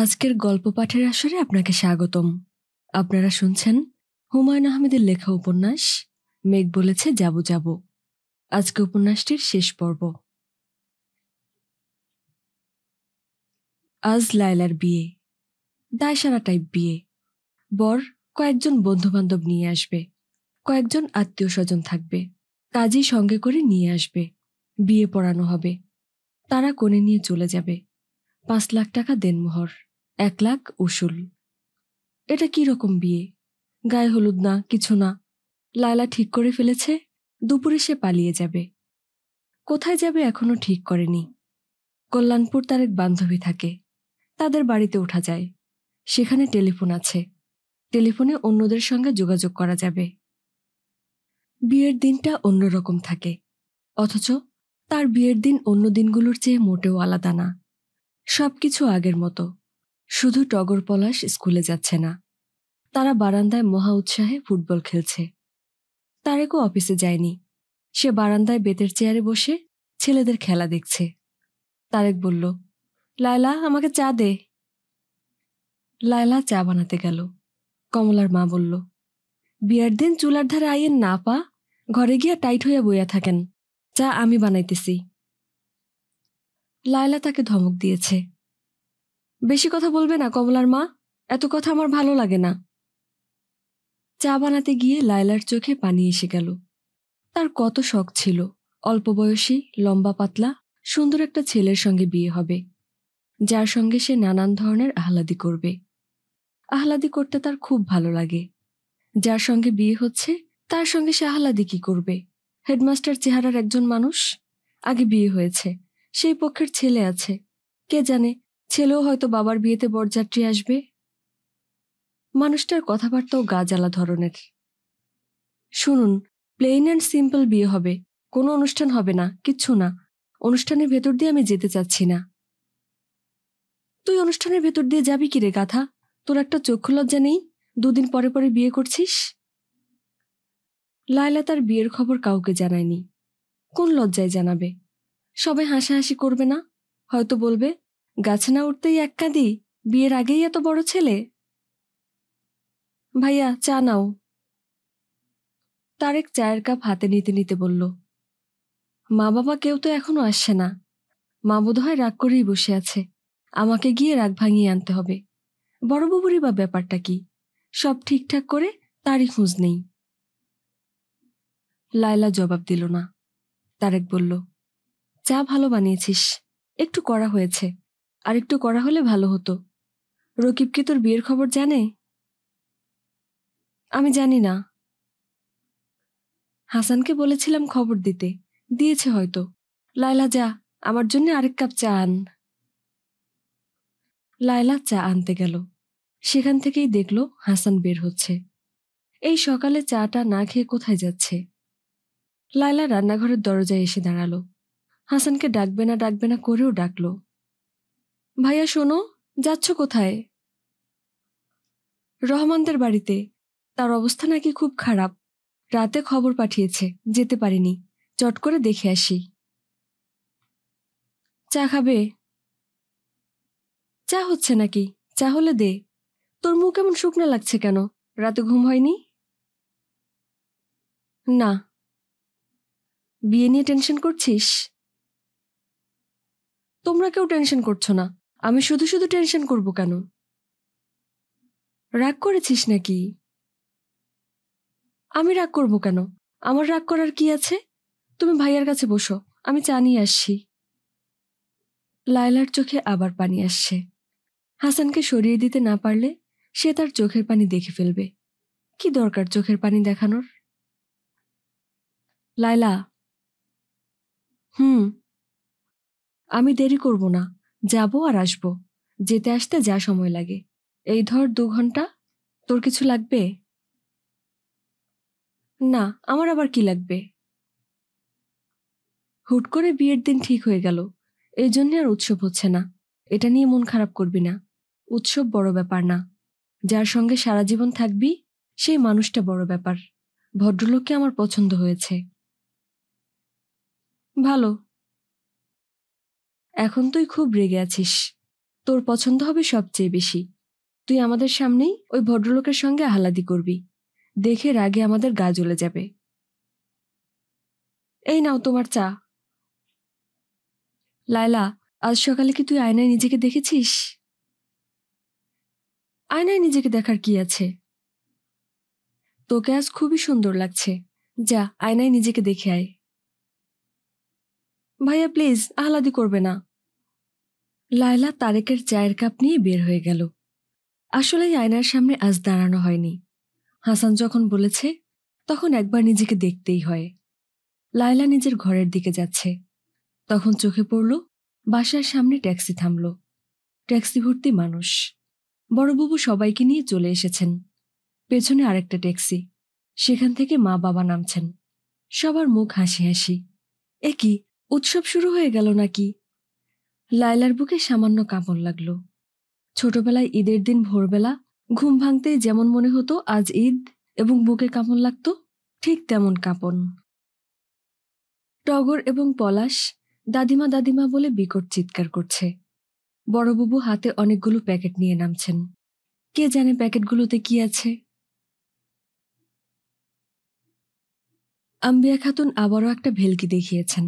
আজকের গল্প পাঠের আসরে আপনাকে স্বাগতম। আপনারা শুনছেন হুমায়ুন আহমেদের লেখা উপন্যাস মেঘ বলেছে যাবো যাবো। আজকে উপন্যাসটির শেষ পর্ব। আজ লায়লার বিয়ে, দায়সারা টাইপ বিয়ে। বর কয়েকজন বন্ধুবান্ধব নিয়ে আসবে, কয়েকজন আত্মীয় স্বজন থাকবে, কাজী সঙ্গে করে নিয়ে আসবে। বিয়ে পড়ানো হবে, তারা কোণে নিয়ে চলে যাবে। 5 লাখ টাকা দেনমোহর, 1 লাখ উসুল। এটা কি রকম বিয়ে? গায়ে হলুদ না, কিছু না। লায়লা ঠিক করে ফেলেছে দুপুরে সে পালিয়ে যাবে। কোথায় যাবে এখনো ঠিক করেনি। কল্যাণপুর তার এক বান্ধবী থাকে, তাদের বাড়িতে ওঠা যায়। সেখানে টেলিফোন আছে, টেলিফোনে অন্যদের সঙ্গে যোগাযোগ করা যাবে। বিয়ের দিনটা অন্যরকম থাকে, অথচ তার বিয়ের দিন অন্য দিনগুলোর চেয়ে মোটেও আলাদা না। সবকিছু আগের মতো, শুধু টগর পলাশ স্কুলে যাচ্ছে না। তারা বারান্দায় মহা উৎসাহে ফুটবল খেলছে। তারেকও অফিসে যায়নি, সে বারান্দায় বেতের চেয়ারে বসে ছেলেদের খেলা দেখছে। তারেক বলল, লায়লা আমাকে চা দে। লায়লা চা বানাতে গেল। কমলার মা বলল, বিয়ার দিন চুলার ধারে আইয়েন না পা, ঘরে গিয়া টাইট হইয়া বইয়া থাকেন, চা আমি বানাইতেছি। লায়লা তাকে ধমক দিয়েছে, বেশি কথা বলবে না কমলার মা, এত কথা আমার ভালো লাগে না। চা বানাতে গিয়ে লায়লার চোখে পানি এসে গেল। তার কত শখ ছিল অল্প বয়সী, লম্বা পাতলা, সুন্দর একটা ছেলের সঙ্গে বিয়ে হবে, যার সঙ্গে সে নানান ধরনের আহ্লাদি করবে। আহ্লাদি করতে তার খুব ভালো লাগে। যার সঙ্গে বিয়ে হচ্ছে তার সঙ্গে সে আহ্লাদি কি করবে? হেডমাস্টার চেহারার একজন মানুষ, আগে বিয়ে হয়েছে, সেই পক্ষের ছেলে আছে, কে জানে ছেলেও হয়তো বাবার বিয়েতে বরযাত্রী আসবে। মানুষটার কথাবার্তাও গা জ্বালা ধরনের। শুনুন, প্লেন অ্যান্ড সিম্পল বিয়ে হবে, কোনো অনুষ্ঠান হবে না, কিচ্ছু না। অনুষ্ঠানের ভেতর দিয়ে আমি যেতে চাচ্ছি না। তুই অনুষ্ঠানের ভেতর দিয়ে যাবি কি রে গাধা? তোর একটা চক্ষু লজ্জা নেই? 2 দিন পরে পরে বিয়ে করছিস। লায়লা তার বিয়ের খবর কাউকে জানায়নি। কোন লজ্জায় জানাবে? সবাই হাসাহাসি করবে না? হয়তো বলবে, গাছে না উঠতেই এক কাঁদি, বিয়ের আগেই এত বড় ছেলে। ভাইয়া চা নাও। তারেক চায়ের কাপ হাতে নিতে নিতে বলল, মা বাবা কেউ তো এখনো আসছে না। মা বোধহয় রাগ করেই বসে আছে, আমাকে গিয়ে রাগ ভাঙিয়ে আনতে হবে। বড় বাবুরই বা ব্যাপারটা কি? সব ঠিকঠাক করে তারই খোঁজ নেই। লায়লা জবাব দিল না। তারেক বলল, চা ভালো বানিয়েছিস, একটু কড়া হয়েছে, আর একটু কড়া হলে ভালো হতো। রকিব কি তোর বিয়ের খবর জানে? আমি জানি না। হাসানকে বলেছিলাম খবর দিতে, দিয়েছে হয়তো। লায়লা যা, আমার জন্য আরেক কাপ চা আন। লায়লা চা আনতে গেল। সেখান থেকেই দেখল হাসান বের হচ্ছে। এই সকালে চাটা না খেয়ে কোথায় যাচ্ছে? লায়লা রান্নাঘরের দরজায় এসে দাঁড়ালো। হাসানকে ডাকবে না করেও ডাকলো, ভাইয়া শোনো, যাচ্ছ কোথায়? রহমানদের বাড়িতে, তার অবস্থা নাকি খুব খারাপ। রাতে খবর পাঠিয়েছে, যেতে পারিনি, চট করে দেখে আসি। চা খাবে? চা হচ্ছে নাকি? চা হলে দে। তোর মুখ কেমন শুকনো লাগছে কেন? রাতে ঘুম হয়নি? না। বিয়ে নিয়ে টেনশন করছিস? তোমরা কেউ টেনশন করছো না, আমি শুধু শুধু টেনশন করব কেন? রাগ করেছিস নাকি? আমি রাগ করব কেন? আমার রাগ করার কি আছে? তুমি ভাইয়ার কাছে বসো, আমি চা নিয়ে আসছি। লায়লার চোখে আবার পানি আসছে। হাসানকে সরিয়ে দিতে না পারলে সে তার চোখের পানি দেখে ফেলবে। কি দরকার চোখের পানি দেখানোর? লায়লা। আমি দেরি করব না, যাব আর আসব, যেতে আসতে যা সময় লাগে। এই ধর 2 ঘন্টা। তোর কিছু লাগবে? না, আমার আবার কি লাগবে? হুট করে বিয়ের দিন ঠিক হয়ে গেল, এই জন্য আর উৎসব হচ্ছে না। এটা নিয়ে মন খারাপ করবি না। উৎসব বড় ব্যাপার না, যার সঙ্গে সারা জীবন থাকবি সেই মানুষটা বড় ব্যাপার। ভদ্রলোককে আমার পছন্দ হয়েছে। ভালো। এখন তুই খুব রেগে আছিস, তোর পছন্দ হবে সবচেয়ে বেশি। তুই আমাদের সামনেই ওই ভদ্রলোকের সঙ্গে আহ্লাদি করবি, দেখে রাগে আমাদের গা জ্বলে যাবে। এই নাও তোমার চা। লায়লা, আজ সকালে কি তুই আয়নায় নিজেকে দেখেছিস? আয়নায় নিজেকে দেখার কি আছে? তোকে আজ খুবই সুন্দর লাগছে। যা, আয়নায় নিজেকে দেখে আয়। ভাইয়া প্লিজ, আহ্লাদি করবে না। লায়লা তারেকের চায়ের কাপ নিয়ে বের হয়ে গেল। আসলেই আয়নার সামনে আজ দাঁড়ানো হয়নি। হাসান যখন বলেছে, তখন একবার নিজেকে দেখতেই হয়। লায়লা নিজের ঘরের দিকে যাচ্ছে, তখন চোখে পড়ল বাসার সামনে ট্যাক্সি থামল। ট্যাক্সি ভর্তি মানুষ। বড়বাবু সবাইকে নিয়ে চলে এসেছেন। পেছনে আরেকটা ট্যাক্সি, সেখান থেকে মা বাবা নামছেন। সবার মুখ হাসি হাসি। এ কি, উৎসব শুরু হয়ে গেল নাকি? লায়লার বুকে সামান্য কাঁপন লাগল। ছোটবেলায় ঈদের দিন ভোরবেলা ঘুম ভাঙতেই যেমন মনে হতো আজ ঈদ, এবং বুকে কাঁপন লাগত, ঠিক তেমন কাঁপন। টগর এবং পলাশ দাদিমা দাদিমা বলে বিকট চিৎকার করছে। বড়বাবু হাতে অনেকগুলো প্যাকেট নিয়ে নামছেন। কে জানে প্যাকেটগুলোতে কি আছে। আম্বিয়া খাতুন আবারও একটা ভেলকি দেখিয়েছেন।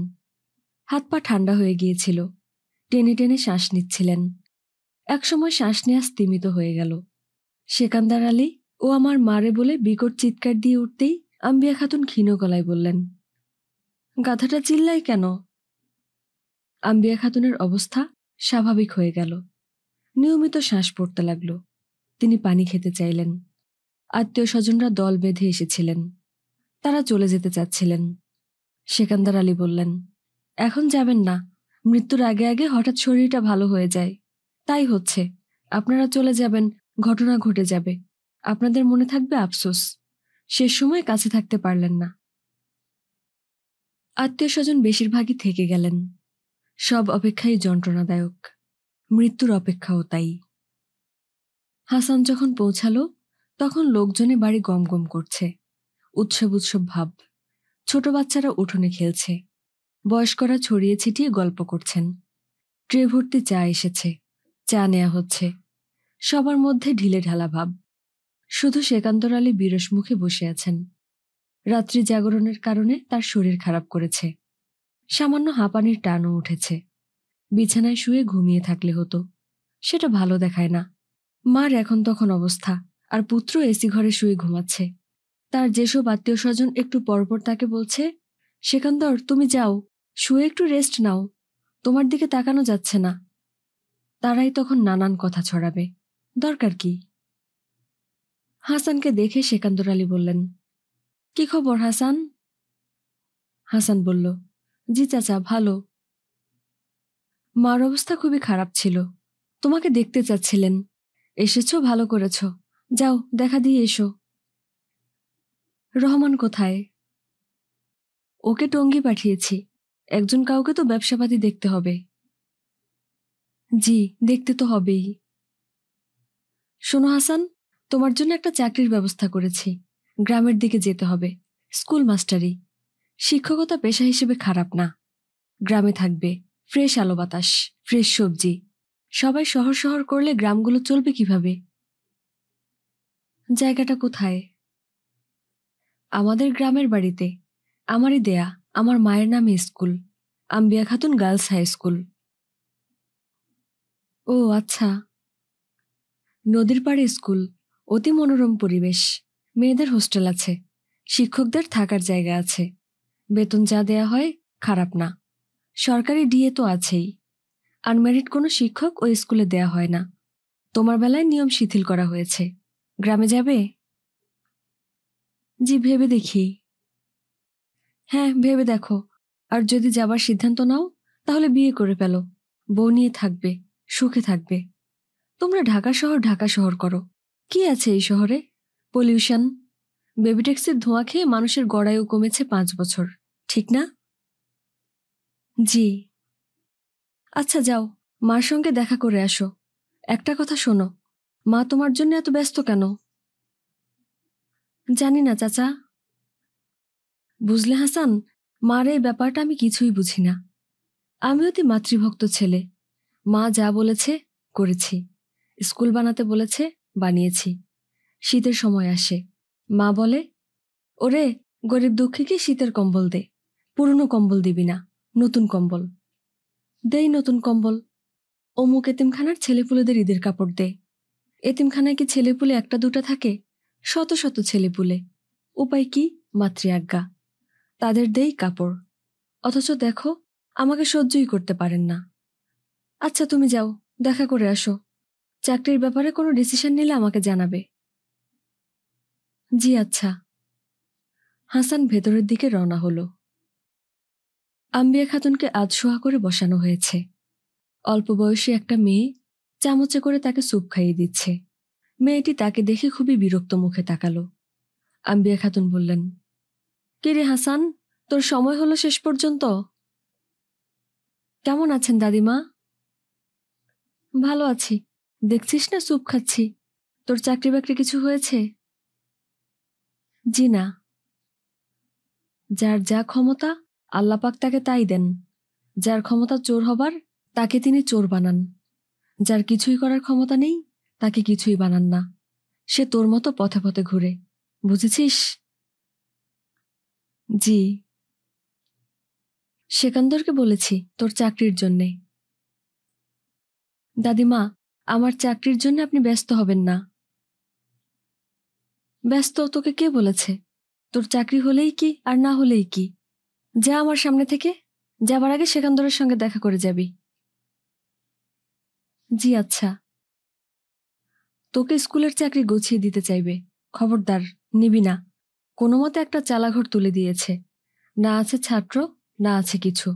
হাত পা ঠান্ডা হয়ে গিয়েছিল। টেনে টেনে শ্বাস নিচ্ছিলেন। একসময় শ্বাস নেওয়া স্তিমিত হয়ে গেল। সেকান্দার আলী ও আমার মারে বলে বিকট চিৎকার দিয়ে উঠতেই আম্বিয়া খাতুন ক্ষীণ গলায় বললেন, গাধাটা চিল্লায় কেন? আম্বিয়া খাতুনের অবস্থা স্বাভাবিক হয়ে গেল। নিয়মিত শ্বাস পড়তে লাগল। তিনি পানি খেতে চাইলেন। আত্মীয় স্বজনরা দল বেঁধে এসেছিলেন। তারা চলে যেতে চাচ্ছিলেন। সেকান্দার আলী বললেন, এখন যাবেন না, মৃত্যুর আগে আগে হঠাৎ শরীরটা ভালো হয়ে যায়। তাই হচ্ছে, আপনারা চলে যাবেন, ঘটনা ঘটে যাবে, আপনাদের মনে থাকবে আফসোস, শেষ সময় কাছে থাকতে পারলেন না। আত্মীয় স্বজন বেশিরভাগই থেকে গেলেন। সব অপেক্ষাই যন্ত্রণাদায়ক, মৃত্যুর অপেক্ষাও তাই। হাসান যখন পৌঁছালো, তখন লোকজনে বাড়ি গম গম করছে। উৎসব উৎসব ভাব। ছোট বাচ্চারা উঠোনে খেলছে। বয়স্করা ছড়িয়ে ছিটিয়ে গল্প করছেন। ট্রে ভর্তি চা এসেছে, চা নেয়া হচ্ছে। সবার মধ্যে ঢিলে ঢালা ভাব। শুধু সেকান্দর আলী বিরস মুখে বসে আছেন। রাত্রি জাগরণের কারণে তার শরীর খারাপ করেছে। সামান্য হাঁপানির টানও উঠেছে। বিছানায় শুয়ে ঘুমিয়ে থাকলে হতো, সেটা ভালো দেখায় না। মার এখন তখন অবস্থা, আর পুত্র এসি ঘরে শুয়ে ঘুমাচ্ছে। তার যেসব আত্মীয় স্বজন একটু পরপর তাকে বলছে, সেকান্দর তুমি যাও, শুয়ে একটু রেস্ট নাও, তোমার দিকে তাকানো যাচ্ছে না, তারাই তখন নানান কথা ছড়াবে। দরকার কি? হাসানকে দেখে সেকান্দর আলী বললেন, কি খবর হাসান? হাসান বলল, জি চাচা, ভালো। মার অবস্থা খুবই খারাপ ছিল, তোমাকে দেখতে চাচ্ছিলেন। এসেছো, ভালো করেছ। যাও, দেখা দিয়ে এসো। রহমান কোথায়? ওকে টঙ্গী পাঠিয়েছি। একজন কাউকে তো ব্যবসাপাতি দেখতে হবে। জি, দেখতে তো হবেই। শোনো হাসান, তোমার জন্য একটা চাকরির ব্যবস্থা করেছি। গ্রামের দিকে যেতে হবে, স্কুল মাস্টারি। শিক্ষকতা পেশা হিসেবে খারাপ না। গ্রামে থাকবে, ফ্রেশ আলো বাতাস, ফ্রেশ সবজি। সবাই শহর শহর করলে গ্রামগুলো চলবে কিভাবে? জায়গাটা কোথায়? আমাদের গ্রামের বাড়িতে, আমারই দেয়া, আমার মায়ের নামে স্কুল, আম্বিয়া খাতুন গার্লস হাই স্কুল। ও আচ্ছা। নদীর পাড়ে স্কুল, অতি মনোরম পরিবেশ, মেয়েদের হোস্টেল আছে, শিক্ষকদের থাকার জায়গা আছে। বেতন যা দেয়া হয় খারাপ না। সরকারি ডিএ তো আছেই। আনম্যারিড কোনো শিক্ষক ওই স্কুলে দেয়া হয় না। তোমার বেলায় নিয়ম শিথিল করা হয়েছে। গ্রামে যাবে? জি, ভেবে দেখি। হ্যাঁ, ভেবে দেখো। আর যদি যাবার সিদ্ধান্ত নাও, তাহলে বিয়ে করে ফেলো, বউ নিয়ে থাকবে, সুখে থাকবে। তোমরা ঢাকা শহর করো, কি আছে এই শহরে? পলিউশন, বেবি ট্যাক্সির ধোঁয়া খেয়ে মানুষের গড়ায়ু কমেছে 5 বছর, ঠিক না? জি। আচ্ছা যাও, মার সঙ্গে দেখা করে আসো। একটা কথা শোনো, মা তোমার জন্য এত ব্যস্ত কেন? জানি না চাচা। বুঝলে হাসান, মার এই ব্যাপারটা আমি কিছুই বুঝি না। আমি অতি মাতৃভক্ত ছেলে। মা যা বলেছে করেছি। স্কুল বানাতে বলেছে, বানিয়েছি। শীতের সময় আসে, মা বলে, ওরে গরিব দুঃখীকে শীতের কম্বল দে, পুরনো কম্বল দিবি না, নতুন কম্বল। দেই নতুন কম্বল। অমুক এতিমখানার ছেলেপুলেদের ঈদের কাপড় দে। এতিমখানায় কি ছেলেপুলে একটা দুটা থাকে? শত শত ছেলেপুলে। উপায় কি? মাতৃআজ্ঞা। তাদের দেই কাপড়। অথচ দেখো, আমাকে সহ্যই করতে পারেন না। আচ্ছা তুমি যাও, দেখা করে আসো। চাকরির ব্যাপারে কোনো ডিসিশন নিলে আমাকে জানাবে। জি আচ্ছা। হাসান ভেতরের দিকে রওনা হলো। আম্বিয়া খাতুনকে আধশোয়া করে বসানো হয়েছে। অল্প বয়সী একটা মেয়ে চামচে করে তাকে স্যুপ খাইয়ে দিচ্ছে। মেয়েটি তাকে দেখে খুবই বিরক্ত মুখে তাকালো। আম্বিয়া খাতুন বললেন, কিরে হাসান, তোর সময় হলো শেষ পর্যন্ত? কেমন আছেন দাদিমা? ভালো আছি। দেখছিস না স্যুপ খাচ্ছি। তোর চাকরি বাকরি কিছু হয়েছে? জি না। যার যা ক্ষমতা আল্লাপাক তাকে তাই দেন। যার ক্ষমতা চোর হবার, তাকে তিনি চোর বানান। যার কিছুই করার ক্ষমতা নেই, তাকে কিছুই বানান না। সে তোর মতো পথে পথে ঘুরে। বুঝেছিস? জি। সেকান্দরকে বলেছি তোর চাকরির জন্যে। দাদিমা, আমার চাকরির জন্য আপনি ব্যস্ত হবেন না। ব্যস্ত তোকে কে বলেছে? তোর চাকরি হলেই কি আর না হলেই কি? যা আমার সামনে থেকে। যাবার আগে সেকান্দরের সঙ্গে দেখা করে যাবি। জি আচ্ছা। তোকে স্কুলের চাকরি গুছিয়ে দিতে চাইবে। খবরদার, নিবি না। কোনো মতে একটা চালাঘর তুলে দিয়েছে। না আছে ছাত্র, না আছে কিছু।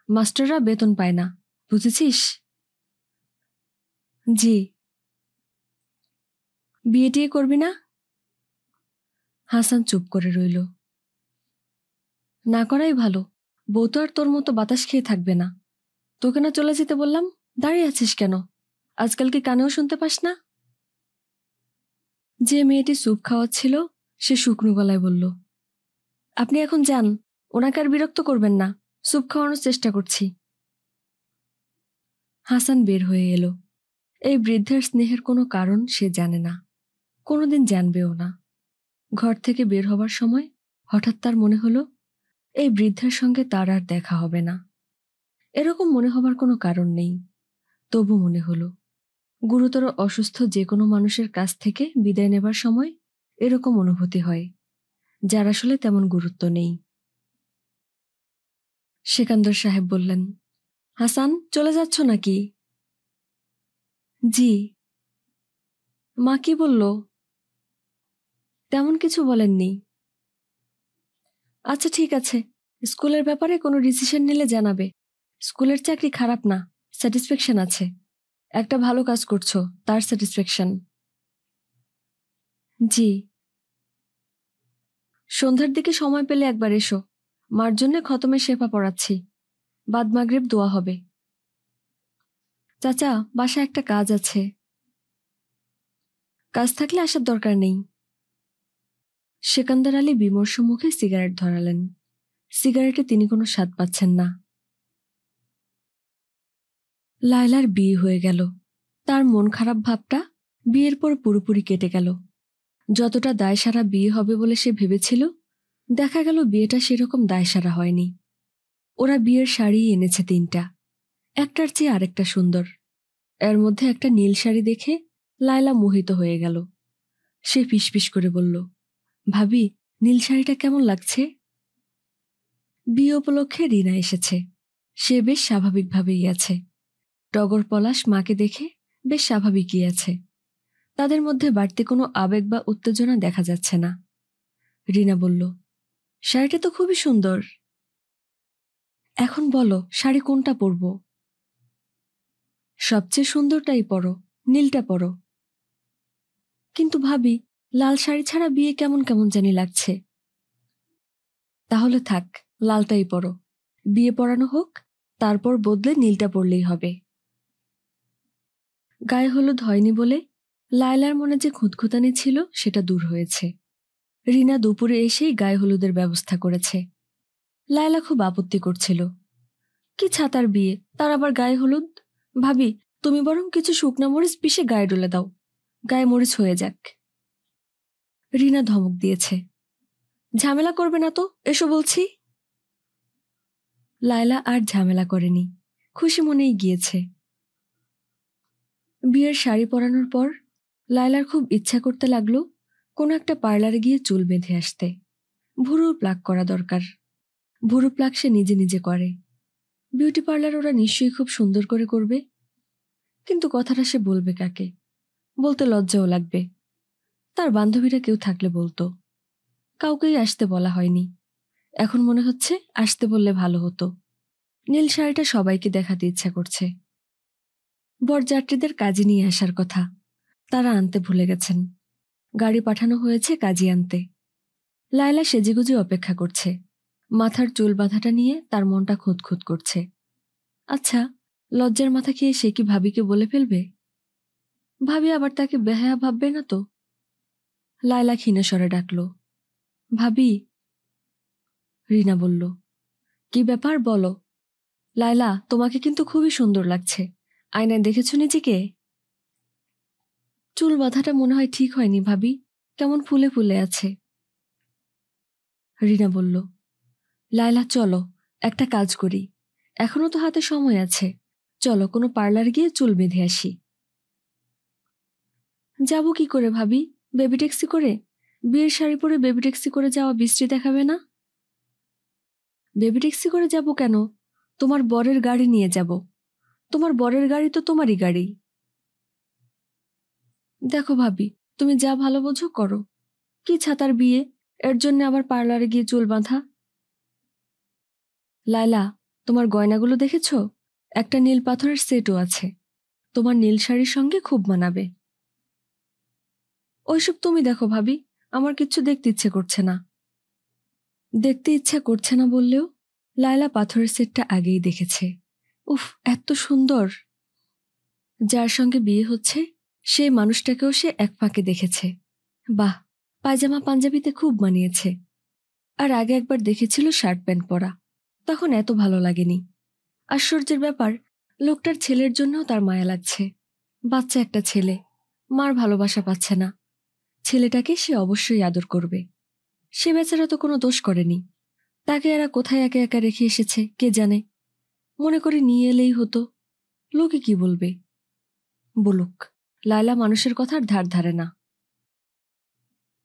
মাস্টাররা বেতন পায় না। বুঝেছিস? জি। বিয়ে টিয়ে করবি না? হাসান চুপ করে রইল। না করাই ভালো। বউ তো আর তোর মতো বাতাস খেয়ে থাকবে না। তোকে না চলে যেতে বললাম? দাঁড়িয়ে আছিস কেন? আজকাল কি কানেও শুনতে পাস না? যে মেয়েটি স্যুপ খাওয়াচ্ছিল সে শুকনো গলায় বলল, আপনি এখন যান, ওনাকে আর বিরক্ত করবেন না। স্যুপ খাওয়ানোর চেষ্টা করছি। হাসান বের হয়ে এলো। এই বৃদ্ধের স্নেহের কোনো কারণ সে জানে না, কোনোদিন জানবেও না। ঘর থেকে বের হবার সময় হঠাৎ তার মনে হলো এই বৃদ্ধের সঙ্গে তার আর দেখা হবে না। এরকম মনে হবার কোনো কারণ নেই, তবু মনে হলো গুরুতর অসুস্থ যে কোনো মানুষের কাছ থেকে বিদায় নেবার সময় এরকম অনুভূতি হয়, যার আসলে তেমন গুরুত্ব নেই। সেকান্দর সাহেব বললেন, হাসান, চলে যাচ্ছ নাকি? জি। মা কি বলল? তেমন কিছু বলেননি। আচ্ছা ঠিক আছে, স্কুলের ব্যাপারে কোনো ডিসিশন নিলে জানাবে। স্কুলের চাকরি খারাপ না, স্যাটিসফ্যাকশন আছে। একটা ভালো কাজ করছো, তার স্যাটিসফ্যাকশন। জি। সন্ধ্যার দিকে সময় পেলে একবার এসো। মার জন্য খতমের শেফা পড়াচ্ছি। বাদ মাগরিব দোয়া হবে। চাচা, বাসায় একটা কাজ আছে। কাজ থাকলে আসার দরকার নেই। সেকান্দার আলী বিমর্ষ মুখে সিগারেট ধরালেন। সিগারেটে তিনি কোনো স্বাদ পাচ্ছেন না। লায়লার বিয়ে হয়ে গেল। তার মন খারাপ ভাবটা বিয়ের পর পুরোপুরি কেটে গেল। যতটা দায়সারা বিয়ে হবে বলে সে ভেবেছিল, দেখা গেল বিয়েটা সেরকম দায়সারা হয়নি। ওরা বিয়ের শাড়ি এনেছে 3টা, একটার চেয়ে আরেকটা সুন্দর। এর মধ্যে একটা নীল শাড়ি দেখে লায়লা মোহিত হয়ে গেল। সে ফিসফিস করে বলল, ভাবি, নীল শাড়িটা কেমন লাগছে? বিয়ে উপলক্ষে রিনা এসেছে। সে বেশ স্বাভাবিকভাবেই আছে। টগর পলাশ মাকে দেখে বেশ স্বাভাবিকই আছে। তাদের মধ্যে বাড়তি কোনো আবেগ বা উত্তেজনা দেখা যাচ্ছে না। রিনা বলল, শাড়িটা তো খুবই সুন্দর। এখন বলো, শাড়ি কোনটা পরব? সবচেয়ে সুন্দরটাই পরো, নীলটা পরো। কিন্তু ভাবি, লাল শাড়ি ছাড়া বিয়ে কেমন কেমন জানি লাগছে। তাহলে থাক, লালটাই পরো। বিয়ে পড়ানো হোক, তারপর বদলে নীলটা পরলেই হবে। গায়ে হলুদ হয়নি বলে লায়লার মনে যে খুঁতখুঁতানি ছিল সেটা দূর হয়েছে। রিনা দুপুরে এসেই গায়ে হলুদের ব্যবস্থা করেছে। লায়লা খুব আপত্তি করছিল, কি ছাতার বিয়ে, তার আবার গায়ে হলুদ? ভাবি, তুমি বরং কিছু শুকনা মরিচ পিষে গায়ে ডলে দাও, গায়ে মরিচ হয়ে যাক। রিনা ধমক দিয়েছে। ঝামেলা করবে না তো, এসো বলছি। লায়লা আর ঝামেলা করেনি, খুশি মনেই গিয়েছে। বিয়ের শাড়ি পরানোর পর লায়লার খুব ইচ্ছা করতে লাগলো কোনো একটা পার্লারে গিয়ে চুল বেঁধে আসতে। ভুরুর প্লাক করা দরকার। ভুরু প্লাক সে নিজে নিজে করে। বিউটি পার্লার ওরা নিশ্চয়ই খুব সুন্দর করে করবে, কিন্তু কথাটা সে বলবে কাকে? বলতে লজ্জাও লাগবে। তার বান্ধবীরা কেউ থাকলে বলতো, কাউকেই আসতে বলা হয়নি। এখন মনে হচ্ছে আসতে বললে ভালো হতো। নীল শাড়িটা সবাইকে দেখাতে ইচ্ছা করছে। বরযাত্রীদের কাজে নিয়ে আসার কথা, তারা আনতে ভুলে গেছেন। গাড়ি পাঠানো হয়েছে কাজী আনতে। লায়লা সেজেগুজে অপেক্ষা করছে। মাথার চুল বাঁধাটা নিয়ে তার মনটা খুঁতখুত করছে। আচ্ছা, লজ্জার মাথা খেয়ে সে কি ভাবিকে বলে ফেলবে? ভাবি আবার তাকে বেহায়া ভাববে না তো? লায়লা ক্ষীণস্বরে ডাকল, ভাবি। রিনা বলল, কি ব্যাপার বলো। লায়লা, তোমাকে কিন্তু খুবই সুন্দর লাগছে। আয়নায় দেখেছো নিজেকে? চুল বাঁধাটা মনে হয় ঠিক হয়নি ভাবি, কেমন ফুলে ফুলে আছে। রিনা বলল, লায়লা চলো, একটা কাজ করি। এখনো তো হাতে সময় আছে, চলো কোনো পার্লার গিয়ে চুল বেঁধে আসি। যাব কি করে ভাবি? বেবি ট্যাক্সি করে? বিয়ের শাড়ি পরে বেবি ট্যাক্সি করে যাওয়া বৃষ্টি দেখাবে না? বেবি ট্যাক্সি করে যাব কেন? তোমার বরের গাড়ি নিয়ে যাব। তোমার বরের গাড়ি তো তোমারই গাড়ি। দেখো ভাবি, তুমি যা ভালো বোঝো করো। কি ছাতার বিয়ে, এর জন্য আবার পার্লারে গিয়ে চুল বাঁধা? লায়লা, তোমার গয়নাগুলো দেখেছো? একটা নীল পাথরের সেটও আছে। তোমার নীল শাড়ির সঙ্গে খুব মানাবে। ওইসব তুমি দেখো ভাবি, আমার কিচ্ছু দেখতে ইচ্ছে করছে না। দেখতে ইচ্ছা করছে না বললেও লায়লা পাথরের সেটটা আগেই দেখেছে। উফ, এত সুন্দর! যার সঙ্গে বিয়ে হচ্ছে সেই মানুষটাকেও সে এক ফাঁকে দেখেছে। বাহ, পায়জামা পাঞ্জাবিতে খুব মানিয়েছে। আর আগে একবার দেখেছিল শার্ট প্যান্ট পরা, তখন এত ভালো লাগেনি। আশ্চর্যের ব্যাপার, লোকটার ছেলের জন্যও তার মায়া লাগছে। বাচ্চা একটা ছেলে, মার ভালোবাসা পাচ্ছে না। ছেলেটাকে সে অবশ্যই আদর করবে। সে বেচারা তো কোনো দোষ করেনি। তাকে এরা কোথায় একা একা রেখে এসেছে কে জানে। মনে করে নিয়ে এলেই হতো। লোকে কি বলবে? বলুক, লায়লা মানুষের কথার ধার ধারে না।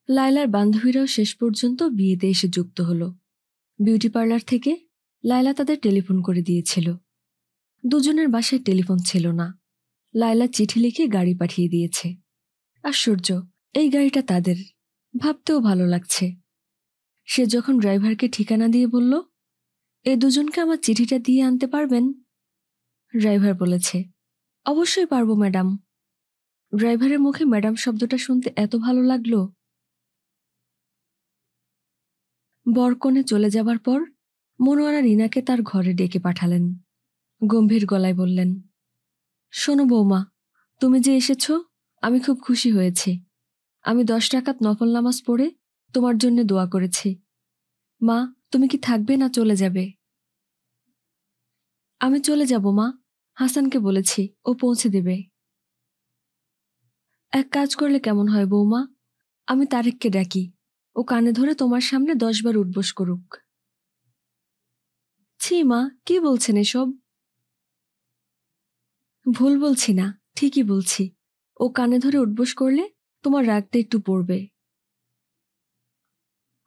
লায়লার বান্ধবীরাও শেষ পর্যন্ত বিয়েতে এসে যুক্ত হলো। বিউটি পার্লার থেকে লায়লা তাদের টেলিফোন করে দিয়েছিল। দুজনের বাসায় টেলিফোন ছিল না। লায়লা চিঠি লিখে গাড়ি পাঠিয়ে দিয়েছে। আশ্চর্য, এই গাড়িটা তাদের। ভাবতেও ভালো লাগছে। সে যখন ড্রাইভারকে ঠিকানা দিয়ে বলল, এ দুজনকে আমার চিঠিটা দিয়ে আনতে পারবেন? ড্রাইভার বলেছে, অবশ্যই পারবো ম্যাডাম। ড্রাইভারের মুখে ম্যাডাম শব্দটা শুনতে এত ভালো লাগলো। বরকনে চলে যাবার পর মনোয়ারা রিনাকে তার ঘরে ডেকে পাঠালেন। গম্ভীর গলায় বললেন, শোনো বৌমা, তুমি যে এসেছ আমি খুব খুশি হয়েছি। আমি 10 রাকাত নফল নামাজ পড়ে তোমার জন্য দোয়া করেছি। মা, তুমি কি থাকবে না চলে যাবে? আমি চলে যাব মা, হাসানকে বলেছি, ও পৌঁছে দেবে। এক কাজ করলে কেমন হয় বৌমা? আমি তারেককে ডাকি, ও কানে ধরে তোমার সামনে 10 বার উঠবোস করুক। ছি মা, কি বলছেন এসব? ভুল বলছি না, ঠিকই বলছি। ও কানে ধরে উঠবোস করলে তোমার রাগটা একটু পড়বে।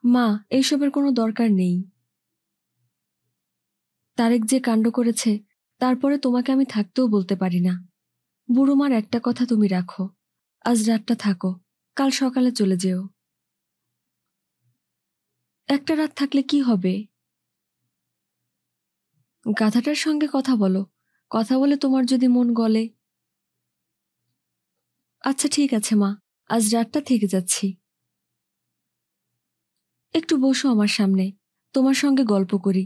মা, এইসবের কোনো দরকার নেই। তারেক যে কাণ্ড করেছে, তারপরে তোমাকে আমি থাকতেও বলতে পারি না। বুড়ো মার একটা কথা তুমি রাখো, আজ রাতটা থাকো, কাল সকালে চলে যেও। একটা রাত থাকলে কি হবে? গাধাটার সঙ্গে কথা বলো, কথা বলে তোমার যদি মন গলে। আচ্ছা ঠিক আছে মা, আজ রাতটা থেকে যাচ্ছি। একটু বসো আমার সামনে, তোমার সঙ্গে গল্প করি।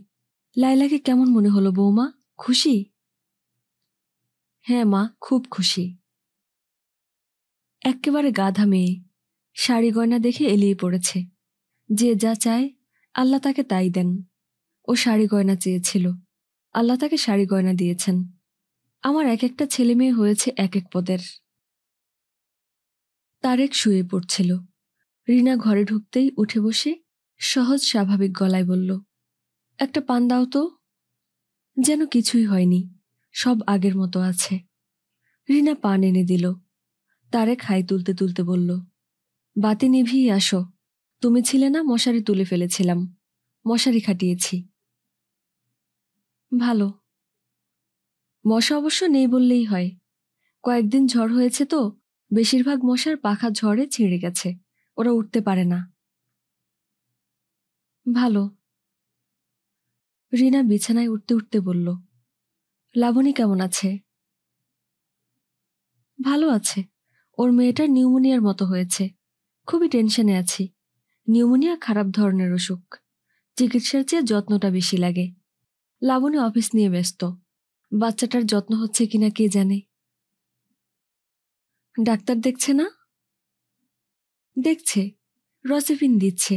লায়লাকে কেমন মনে হলো বৌমা? খুশি? হ্যাঁ মা, খুব খুশি। এক্কেবারে গাধা মেয়ে, শাড়ি গয়না দেখে এলিয়ে পড়েছে। যে যা চায় আল্লাহ তাকে তাই দেন। ও শাড়ি গয়না চেয়েছিল, আল্লাহ তাকে শাড়ি গয়না দিয়েছেন। আমার এক একটা ছেলে মেয়ে হয়েছে এক এক পদের। তারেক শুয়ে পড়ছিল। রিনা ঘরে ঢুকতেই উঠে বসে সহজ স্বাভাবিক গলায় বলল, একটা পান দাও তো। যেন কিছুই হয়নি, সব আগের মতো আছে। রিনা পান এনে দিল। তারেক হাই তুলতে তুলতে বলল, বাতি নিভিয়ে আসো। তুমি ছিলে না, মশারি তুলে ফেলেছিলাম, মশারি খাটিয়েছি। ভালো। মশা অবশ্য নেই বললেই হয়। কয়েকদিন ঝড় হয়েছে তো, বেশিরভাগ মশার পাখা ঝড়ে ছিঁড়ে গেছে, ওরা উঠতে পারে না। ভালো। রিনা বিছানায় উঠতে উঠতে বলল, লাবণী কেমন আছে? ভালো আছে। ওর মেয়েটার নিউমোনিয়ার মতো হয়েছে, খুবই টেনশনে আছি। নিউমোনিয়া খারাপ ধরনের অসুখ, চিকিৎসার চেয়ে যত্নটা বেশি লাগে। লাবণী অফিস নিয়ে ব্যস্ত, বাচ্চাটার যত্ন হচ্ছে কিনা কে জানে। ডাক্তার দেখছে না? দেখছে, রসিফিন দিচ্ছে।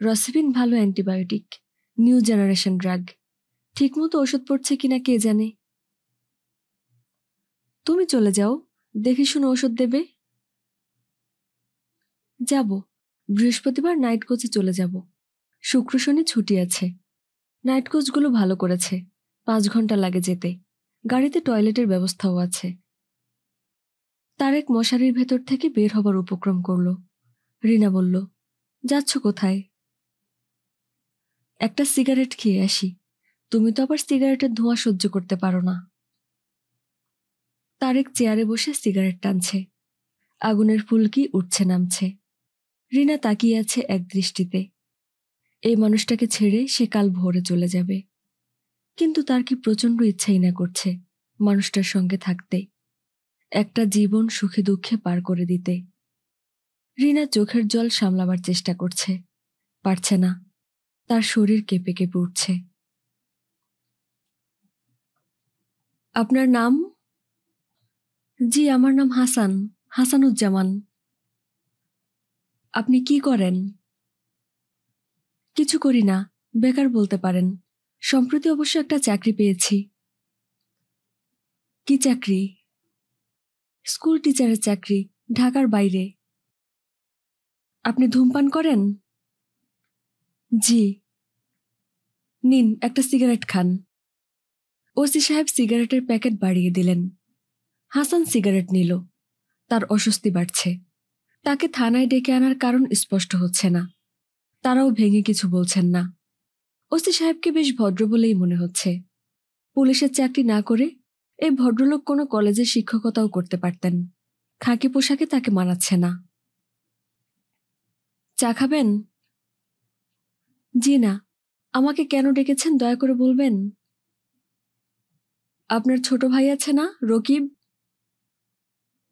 রসিফিন ভালো অ্যান্টিবায়োটিক, নিউ জেনারেশন ড্রাগ। ঠিকমতো ওষুধ পড়ছে কিনা কে জানে। তুমি চলে যাও, দেখে শুনে ওষুধ দেবে। যাব, বৃহস্পতিবার নাইট কোচে চলে যাব। শুক্র শনি ছুটি আছে। নাইট কোচগুলো ভালো করেছে, 5 ঘন্টা লাগে যেতে। গাড়িতে টয়লেটের ব্যবস্থাও আছে। তারেক মশারির ভেতর থেকে বের হবার উপক্রম করল। রিনা বলল, যাচ্ছ কোথায়? একটা সিগারেট খেয়ে আসি। তুমি তো আবার সিগারেটের ধোঁয়া সহ্য করতে পারো না। তারেক চেয়ারে বসে সিগারেট টানছে। আগুনের ফুলকি উঠছে নামছে। রিনা তাকিয়ে আছে এক দৃষ্টিতে। এই মানুষটাকে ছেড়ে সে কাল ভোরে চলে যাবে, কিন্তু তার কি প্রচণ্ড ইচ্ছাই না করছে মানুষটার সঙ্গে থাকতে, একটা জীবন সুখে দুঃখে পার করে দিতে। রিনা চোখের জল সামলাবার চেষ্টা করছে, পারছে না। তার শরীর কেঁপে কেঁপে উঠছে। আপনার নাম? জি, আমার নাম হাসান, হাসানুজ্জামান। আপনি কি করেন? কিছু করি না, বেকার বলতে পারেন। সম্প্রতি অবশ্য একটা চাকরি পেয়েছি। কি চাকরি? স্কুল টিচারের চাকরি, ঢাকার বাইরে। আপনি ধূমপান করেন? জি। নিন, একটা সিগারেট খান। ওসি সাহেব সিগারেটের প্যাকেট বাড়িয়ে দিলেন। হাসান সিগারেট নিল। তার অস্বস্তি বাড়ছে। তাকে থানায় ডেকে আনার কারণ স্পষ্ট হচ্ছে না। তারাও ভেঙে কিছু বলছেন না। ওসি সাহেবকে বেশ ভদ্র বলেই মনে হচ্ছে। পুলিশের চাকরি না করে এই ভদ্রলোক কোনো কলেজে শিক্ষকতাও করতে পারতেন। খাকি পোশাকে তাকে মানাচ্ছে না। চা খাবেন? জি না। আমাকে কেন ডেকেছেন দয়া করে বলবেন? আপনার ছোট ভাই আছে না, রকিব?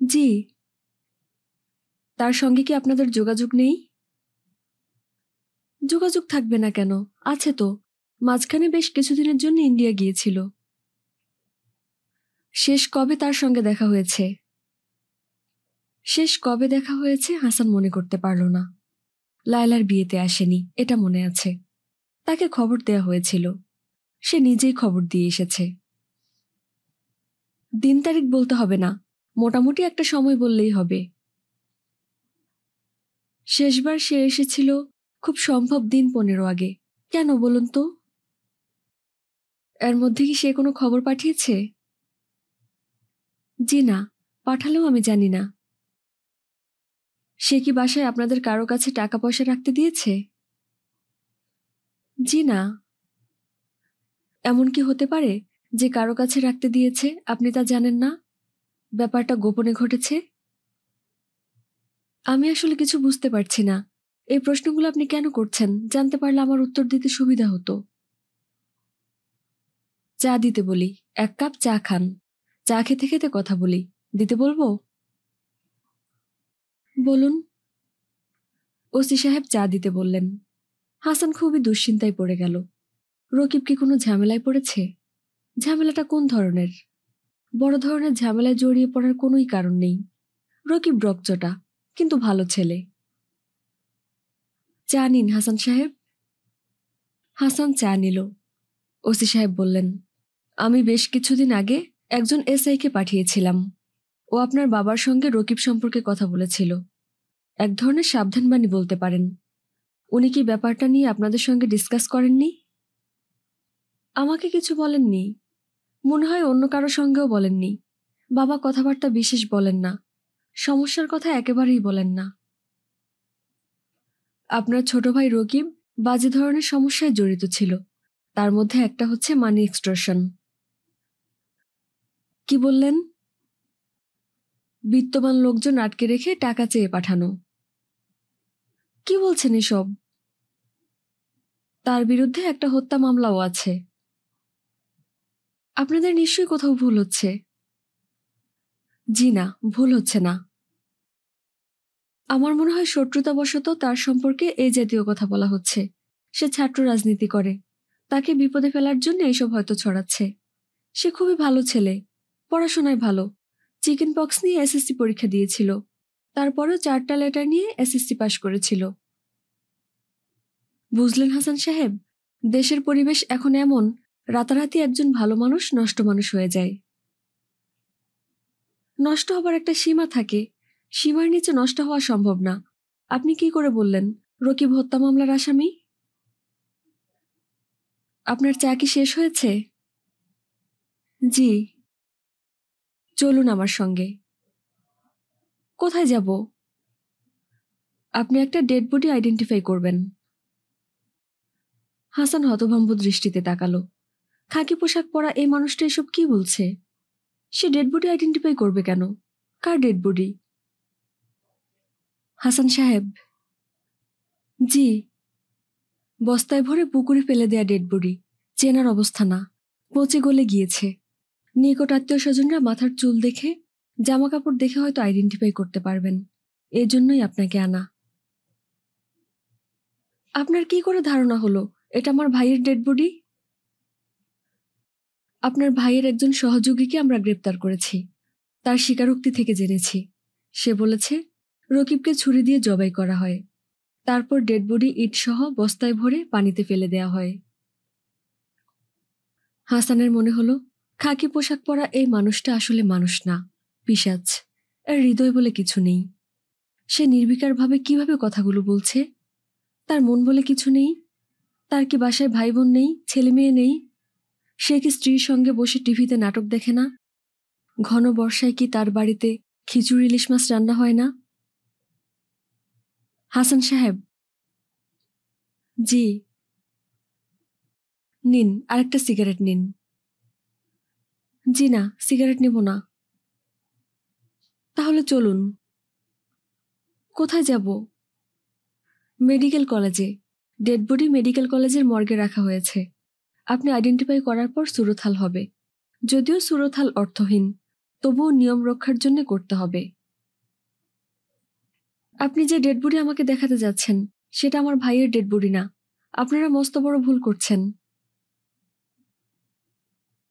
জি। তার সঙ্গে কি আপনাদের যোগাযোগ নেই? যোগাযোগ থাকবে না কেন, আছে তো। মাঝখানে বেশ কিছুদিনের জন্য ইন্ডিয়া গিয়েছিল। শেষ কবে তার সঙ্গে দেখা হয়েছে? শেষ কবে দেখা হয়েছে হাসান মনে করতে পারল না। লায়লার বিয়েতে আসেনি, এটা মনে আছে। তাকে খবর দেয়া হয়েছিল, সে নিজেই খবর দিয়ে এসেছে। দিন তারিখ বলতে হবে না, মোটামুটি একটা সময় বললেই হবে। শেষবার সে এসেছিল খুব সম্ভব দিন 15 আগে। কেন বলুন তো? এর মধ্যে কি সে কোনো খবর পাঠিয়েছে? জি না, পাঠালেও আমি জানি না। সে কি বাসায় আপনাদের কারো কাছে টাকা পয়সা রাখতে দিয়েছে? জি না। এমন কি হতে পারে যে কারো কাছে রাখতে দিয়েছে, আপনি তা জানেন না? ব্যাপারটা গোপনে ঘটেছে? আমি আসলে কিছু বুঝতে পারছি না। এই প্রশ্নগুলো আপনি কেন করছেন? জানতে পারলে আমার উত্তর দিতে সুবিধা হতো। চা দিতে বলি, 1 কাপ চা খান। চা খেতে খেতে কথা বলি, দিতে বলবো? বলুন। ওসি সাহেব চা দিতে বললেন। হাসান খুবই দুশ্চিন্তায় পড়ে গেল। রকিব কি কোনো ঝামেলায় পড়েছে? ঝামেলাটা কোন ধরনের? বড় ধরনের ঝামেলায় জড়িয়ে পড়ার কোনোই কারণ নেই। রকিব রকচটা, কিন্তু ভালো ছেলে। চা নিন হাসান সাহেব। হাসান চা নিল। ওসি সাহেব বললেন, আমি বেশ কিছুদিন আগে একজন এসআইকে পাঠিয়েছিলাম। ও আপনার বাবার সঙ্গে রকিব সম্পর্কে কথা বলেছিল। এক ধরনের সাবধানবাণী বলতে পারেন। উনি কি ব্যাপারটা নিয়ে আপনাদের সঙ্গে ডিসকাস করেননি? আমাকে কিছু বলেননি। মনে হয় অন্য কারো সঙ্গেও বলেননি। বাবা কথাবার্তা বিশেষ বলেন না। সমস্যার কথা একেবারেই বলেন না। আপনার ছোট ভাই রকিব বাজে ধরনের সমস্যায় জড়িত ছিল। তার মধ্যে একটা হচ্ছে মানি এক্সটর্শন। কি বললেন? বিত্তবান লোকজন আটকে রেখে টাকা চেয়ে পাঠানো। কি বলছেন এসব? তার বিরুদ্ধে একটা হত্যা মামলাও আছে। আপনাদের নিশ্চয়ই কোথাও ভুল হচ্ছে। জি না, ভুল হচ্ছে না। আমার মনে হয় শত্রুতাবশত তার সম্পর্কে এই জাতীয় কথা বলা হচ্ছে। সে ছাত্র রাজনীতি করে। তাকে বিপদে ফেলার জন্য এইসব হয়তো ছড়াচ্ছে। সে খুবই ভালো ছেলে, পড়াশোনায় ভালো। চিকেন পক্স নিয়ে এসএসসি পরীক্ষা দিয়েছিল। তারপরেও 4টা লেটার নিয়ে এসএসসি পাশ করেছিল। বুঝলেন হাসান সাহেব, দেশের পরিবেশ এখন এমন, রাতারাতি একজন ভালো মানুষ নষ্ট মানুষ হয়ে যায়। নষ্ট হবার একটা সীমা থাকে। সীমার নিচে নষ্ট হওয়া সম্ভব না। আপনি কি করে বললেন রকিব হত্যা মামলার আসামি? আপনার চা কি শেষ হয়েছে? জি। চলুন আমার সঙ্গে। কোথায় যাব? আপনি একটা ডেড বডি আইডেন্টিফাই করবেন। হাসান হতভম্ব দৃষ্টিতে তাকালো। খাকি পোশাক পরা এই মানুষটা এসব কি বলছে? সে ডেড বডি আইডেন্টিফাই করবে কেন? কার ডেড বডি? হাসান সাহেব। জি। বস্তায় ভরে পুকুরে ফেলে দেয়া ডেড বডি। চেনার অবস্থা না। পচে গলে গিয়েছে। নিকট আত্মীয় স্বজনরা মাথার চুল দেখে, জামা কাপড় দেখে হয়তো আইডেন্টিফাই করতে পারবেন। এজন্যই আপনাকে আনা। আপনার কি করে ধারণা হলো এটা আমার ভাইয়ের ডেড বডি? আপনার ভাইয়ের একজন সহযোগীকে আমরা গ্রেপ্তার করেছি। তার স্বীকারোক্তি থেকে জেনেছি। সে বলেছে রকিবকে ছুরি দিয়ে জবাই করা হয়। তারপর ডেড বডি ইট সহ বস্তায় ভরে পানিতে ফেলে দেয়া হয়। হাসানের মনে হলো খাকি পোশাক পরা এই মানুষটা আসলে মানুষ না, পিশাচ। এর হৃদয় বলে কিছু নেই। সে নির্বিকারভাবে কিভাবে কথাগুলো বলছে? তার মন বলে কিছু নেই? তার কি বাসায় ভাই বোন নেই, ছেলে মেয়ে নেই? সে কি স্ত্রীর সঙ্গে বসে টিভিতে নাটক দেখে না? ঘন বর্ষায় কি তার বাড়িতে খিচুড়ি ইলিশ মাছ রান্না হয় না? হাসান সাহেব। জি। নিন, আরেকটা সিগারেট নিন। জি না, সিগারেট নেব না। তাহলে চলুন। কোথায় যাব? মেডিকেল কলেজে। ডেড বডি মেডিকেল কলেজের মর্গে রাখা হয়েছে। আপনি আইডেন্টিফাই করার পর সুরতহাল হবে। যদিও সুরতহাল অর্থহীন, তবুও নিয়ম রক্ষার জন্য করতে হবে। আপনি যে ডেড বডি আমাকে দেখাতে যাচ্ছেন সেটা আমার ভাইয়ের ডেড বডি না। আপনারা মস্ত বড় ভুল করছেন।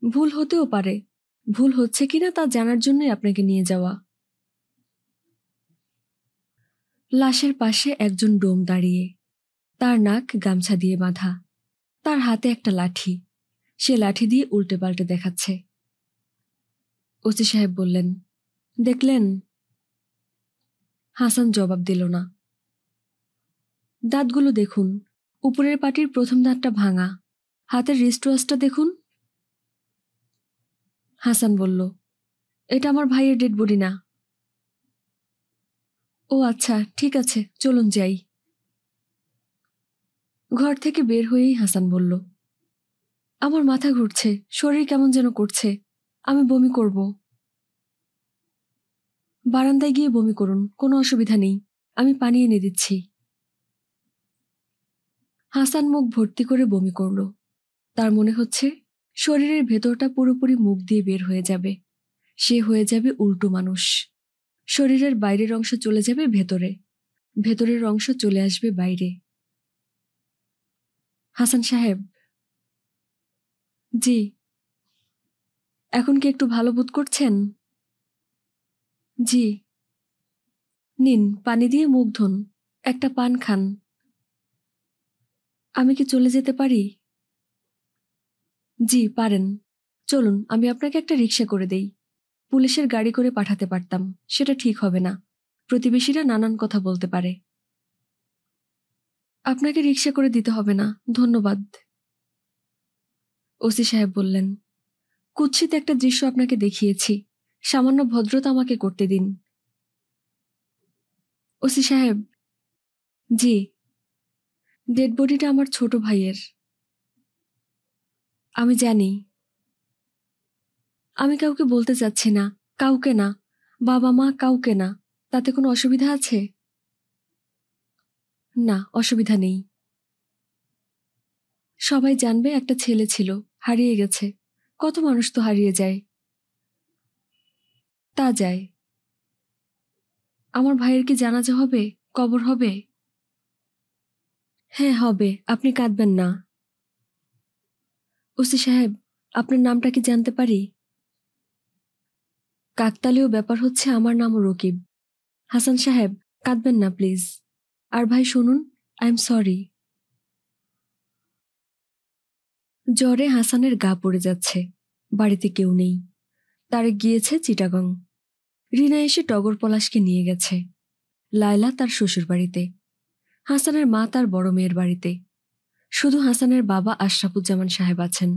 ভুল হতেও পারে। ভুল হচ্ছে কিনা তা জানার জন্যই আপনাকে নিয়ে যাওয়া। লাশের পাশে একজন ডোম দাঁড়িয়ে। তার নাক গামছা দিয়ে বাঁধা। তার হাতে একটা লাঠি। সে লাঠি দিয়ে উল্টে পাল্টে দেখাচ্ছে। ওসি সাহেব বললেন, দেখলেন? হাসান জবাব দিল না। দাঁতগুলো দেখুন। উপরের পাটির প্রথম দাঁতটা ভাঙা। হাতের রিস্টওয়াচটা দেখুন। হাসান বলল, এটা আমার ভাইয়ের ডেড বডি না। ও আচ্ছা, ঠিক আছে, চলুন যাই। ঘর থেকে বের হয়েই হাসান বলল, আমার মাথা ঘুরছে, শরীর কেমন যেন করছে। আমি বমি করব। বারান্দায় গিয়ে বমি করুন, কোনো অসুবিধা নেই। আমি পানি এনে দিচ্ছি। হাসান মুখ ভর্তি করে বমি করল। তার মনে হচ্ছে শরীরের ভেতরটা পুরোপুরি মুখ দিয়ে বের হয়ে যাবে। সে হয়ে যাবে উল্টো মানুষ। শরীরের বাইরের অংশ চলে যাবে ভেতরে, ভেতরের অংশ চলে আসবে বাইরে। হাসান সাহেব। জি। এখন কি একটু ভালো বোধ করছেন? জি। নিন, পানি দিয়ে মুখ ধুন। একটা পান খান। আমি কি চলে যেতে পারি? জি, পারেন। চলুন আমি আপনাকে একটা রিক্সা করে দেই। পুলিশের গাড়ি করে পাঠাতে পারতাম, সেটা ঠিক হবে না। প্রতিবেশীরা নানান কথা বলতে পারে। আপনাকে রিক্সা করে দিতে হবে না, ধন্যবাদ। ওসি সাহেব বললেন, কুৎসিত একটা দৃশ্য আপনাকে দেখিয়েছি, সামান্য ভদ্রতা আমাকে করতে দিন। ওসি সাহেব, জি, ডেড বডিটা আমার ছোট ভাইয়ের। আমি জানি। আমি কাউকে বলতে চাচ্ছি না, কাউকে না, বাবা মা কাউকে না। তাতে কোনো অসুবিধা আছে? না, অসুবিধা নেই। সবাই জানবে একটা ছেলে ছিল, হারিয়ে গেছে। কত মানুষ তো হারিয়ে যায়। তা যায়। আমার ভাইয়ের কি জানাজা হবে, কবর হবে? হ্যাঁ হবে, আপনি কাঁদবেন না। ওসি সাহেব, আপনার নামটা কি জানতে পারি? কাকতালীয় ব্যাপার হচ্ছে, আমার নামও রকিব। হাসান সাহেব, কাঁদবেন না প্লিজ। আর ভাই শুনুন, আই এম সরি। জ্বরে হাসানের গা পড়ে যাচ্ছে। বাড়িতে কেউ নেই। তারেক গিয়েছে চিটাগং। রিনা এসে টগর পলাশকে নিয়ে গেছে। লায়লা তার শ্বশুর বাড়িতে। হাসানের মা তার বড় মেয়ের বাড়িতে। শুধু হাসানের বাবা আশরাফুজ্জামান সাহেব আছেন।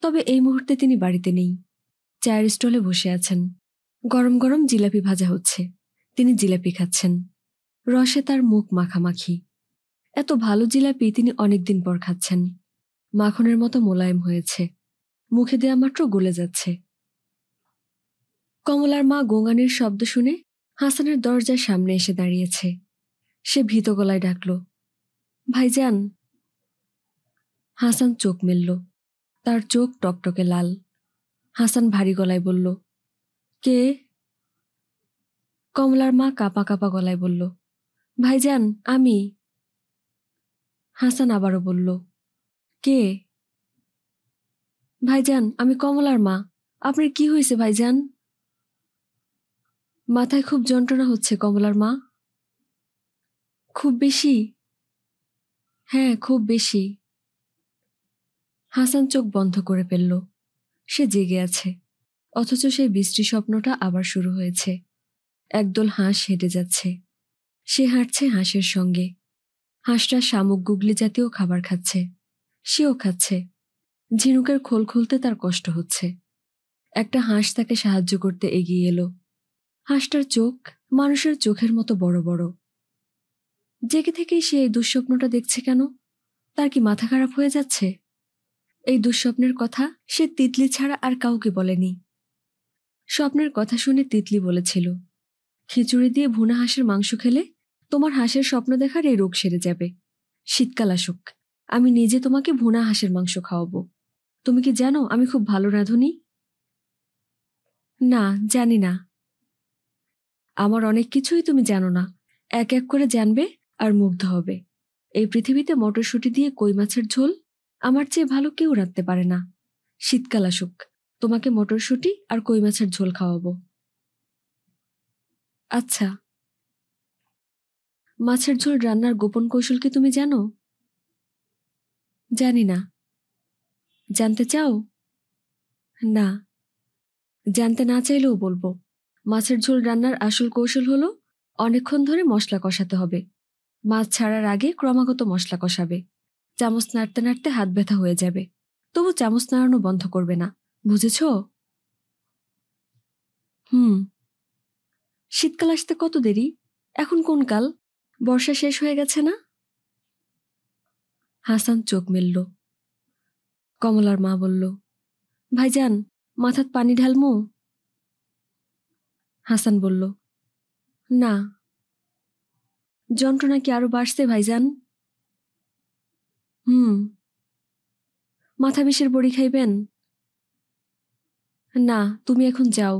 তবে এই মুহূর্তে তিনি বাড়িতে নেই। চায়ের স্টলে বসে আছেন। গরম গরম জিলাপি ভাজা হচ্ছে। তিনি জিলাপি খাচ্ছেন। রসে তার মুখ মাখামাখি। এত ভালো জিলাপি তিনি অনেকদিন পর খাচ্ছেন। মাখনের মতো মোলায়েম হয়েছে। মুখে দেয়া মাত্র গলে যাচ্ছে। কমলার মা গোঙানির শব্দ শুনে হাসানের দরজার সামনে এসে দাঁড়িয়েছে। সে ভীত গলায় ডাকল, ভাইজান। হাসান চোখ মেলল। তার চোখ টকটকে লাল। হাসান ভারী গলায় বলল, কে? কমলার মা কাঁপা কাঁপা গলায় বলল, ভাইজান, আমি। হাসান আবারও বলল, কে? ভাইজান, আমি কমলার মা। আপনার কি হয়েছে ভাইজান? মাথায় খুব যন্ত্রণা হচ্ছে কমলার মা। খুব বেশি? হ্যাঁ, খুব বেশি। হাসান চোখ বন্ধ করে ফেলল। সে জেগে আছে, অথচ সেই বিশ্রী স্বপ্নটা আবার শুরু হয়েছে। একদল হাঁস হেঁটে যাচ্ছে। সে হাঁটছে হাঁসের সঙ্গে। হাঁসটা শামুক গুগলি জাতীয় খাবার খাচ্ছে। সেও খাচ্ছে। ঝিনুকের খোল খুলতে তার কষ্ট হচ্ছে। একটা হাঁস তাকে সাহায্য করতে এগিয়ে এলো। হাঁসটার চোখ মানুষের চোখের মতো বড় বড়। জেগে থেকেই সে এই দুঃস্বপ্নটা দেখছে কেন? তার কি মাথা খারাপ হয়ে যাচ্ছে? এই দুঃস্বপ্নের কথা সে তিতলি ছাড়া আর কাউকে বলেনি। স্বপ্নের কথা শুনে তিতলি বলেছিল, খিচুড়ি দিয়ে ভুনা হাঁসের মাংস খেলে তোমার হাঁসের স্বপ্ন দেখার এই রোগ সেরে যাবে। শীতকাল আসুক, আমি নিজে তোমাকে ভুনা হাঁসের মাংস খাওয়াবো। তুমি কি জানো আমি খুব ভালো রাঁধুনি? না, জানি না। আমার অনেক কিছুই তুমি জানো না। এক এক করে জানবে আর মুগ্ধ হবে। এই পৃথিবীতে মটরশুঁটি দিয়ে কই মাছের ঝোল আমার চেয়ে ভালো কেউ রাঁধতে পারে না। শীতকাল আসুক, তোমাকে মটরশুঁটি আর কই মাছের ঝোল খাওয়াবো। আচ্ছা। মাছের ঝোল রান্নার গোপন কৌশল কি তুমি জানো? জানি না। জানতে চাও? না, জানতে না চাইলেও বলবো। মাছের ঝোল রান্নার আসল কৌশল হলো অনেকক্ষণ ধরে মশলা কষাতে হবে। মাছ ছাড়ার আগে ক্রমাগত মশলা কষাবে। চামচ নাড়তে নাড়তে হাত ব্যথা হয়ে যাবে, তবু চামচ নাড়ানো বন্ধ করবে না। বুঝেছো? হুম। শীতকাল আসতে কত দেরি? এখন কোন কাল? বর্ষা শেষ হয়ে গেছে না? হাসান চোখ মেলল। কমলার মা বলল, ভাইজান, মাথাত পানি ঢালমু? হাসান বলল, না। যন্ত্রণা কি আরো বাড়ছে ভাইজান? হুম। মাথা বিষের বড়ি খাইবেন? না, তুমি এখন যাও।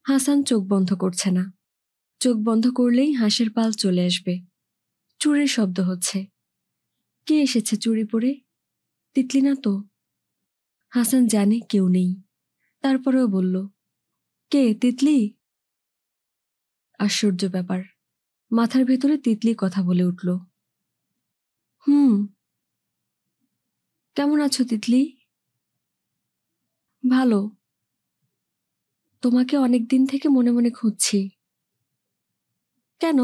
হাসান চোখ বন্ধ করছে না। চোখ বন্ধ করলেই হাঁসের পাল চলে আসবে। চুরির শব্দ হচ্ছে। কে এসেছে চুরি পরে? তিতলি না তো। হাসান জানে কেউ নেই, তারপরেও বলল, কে? তিতলি? আশ্চর্য ব্যাপার, মাথার ভেতরে তিতলি কথা বলে উঠল। হুম। কেমন আছো তিতলি? ভালো। তোমাকে অনেক দিন থেকে মনে মনে খুঁজছি। কেন?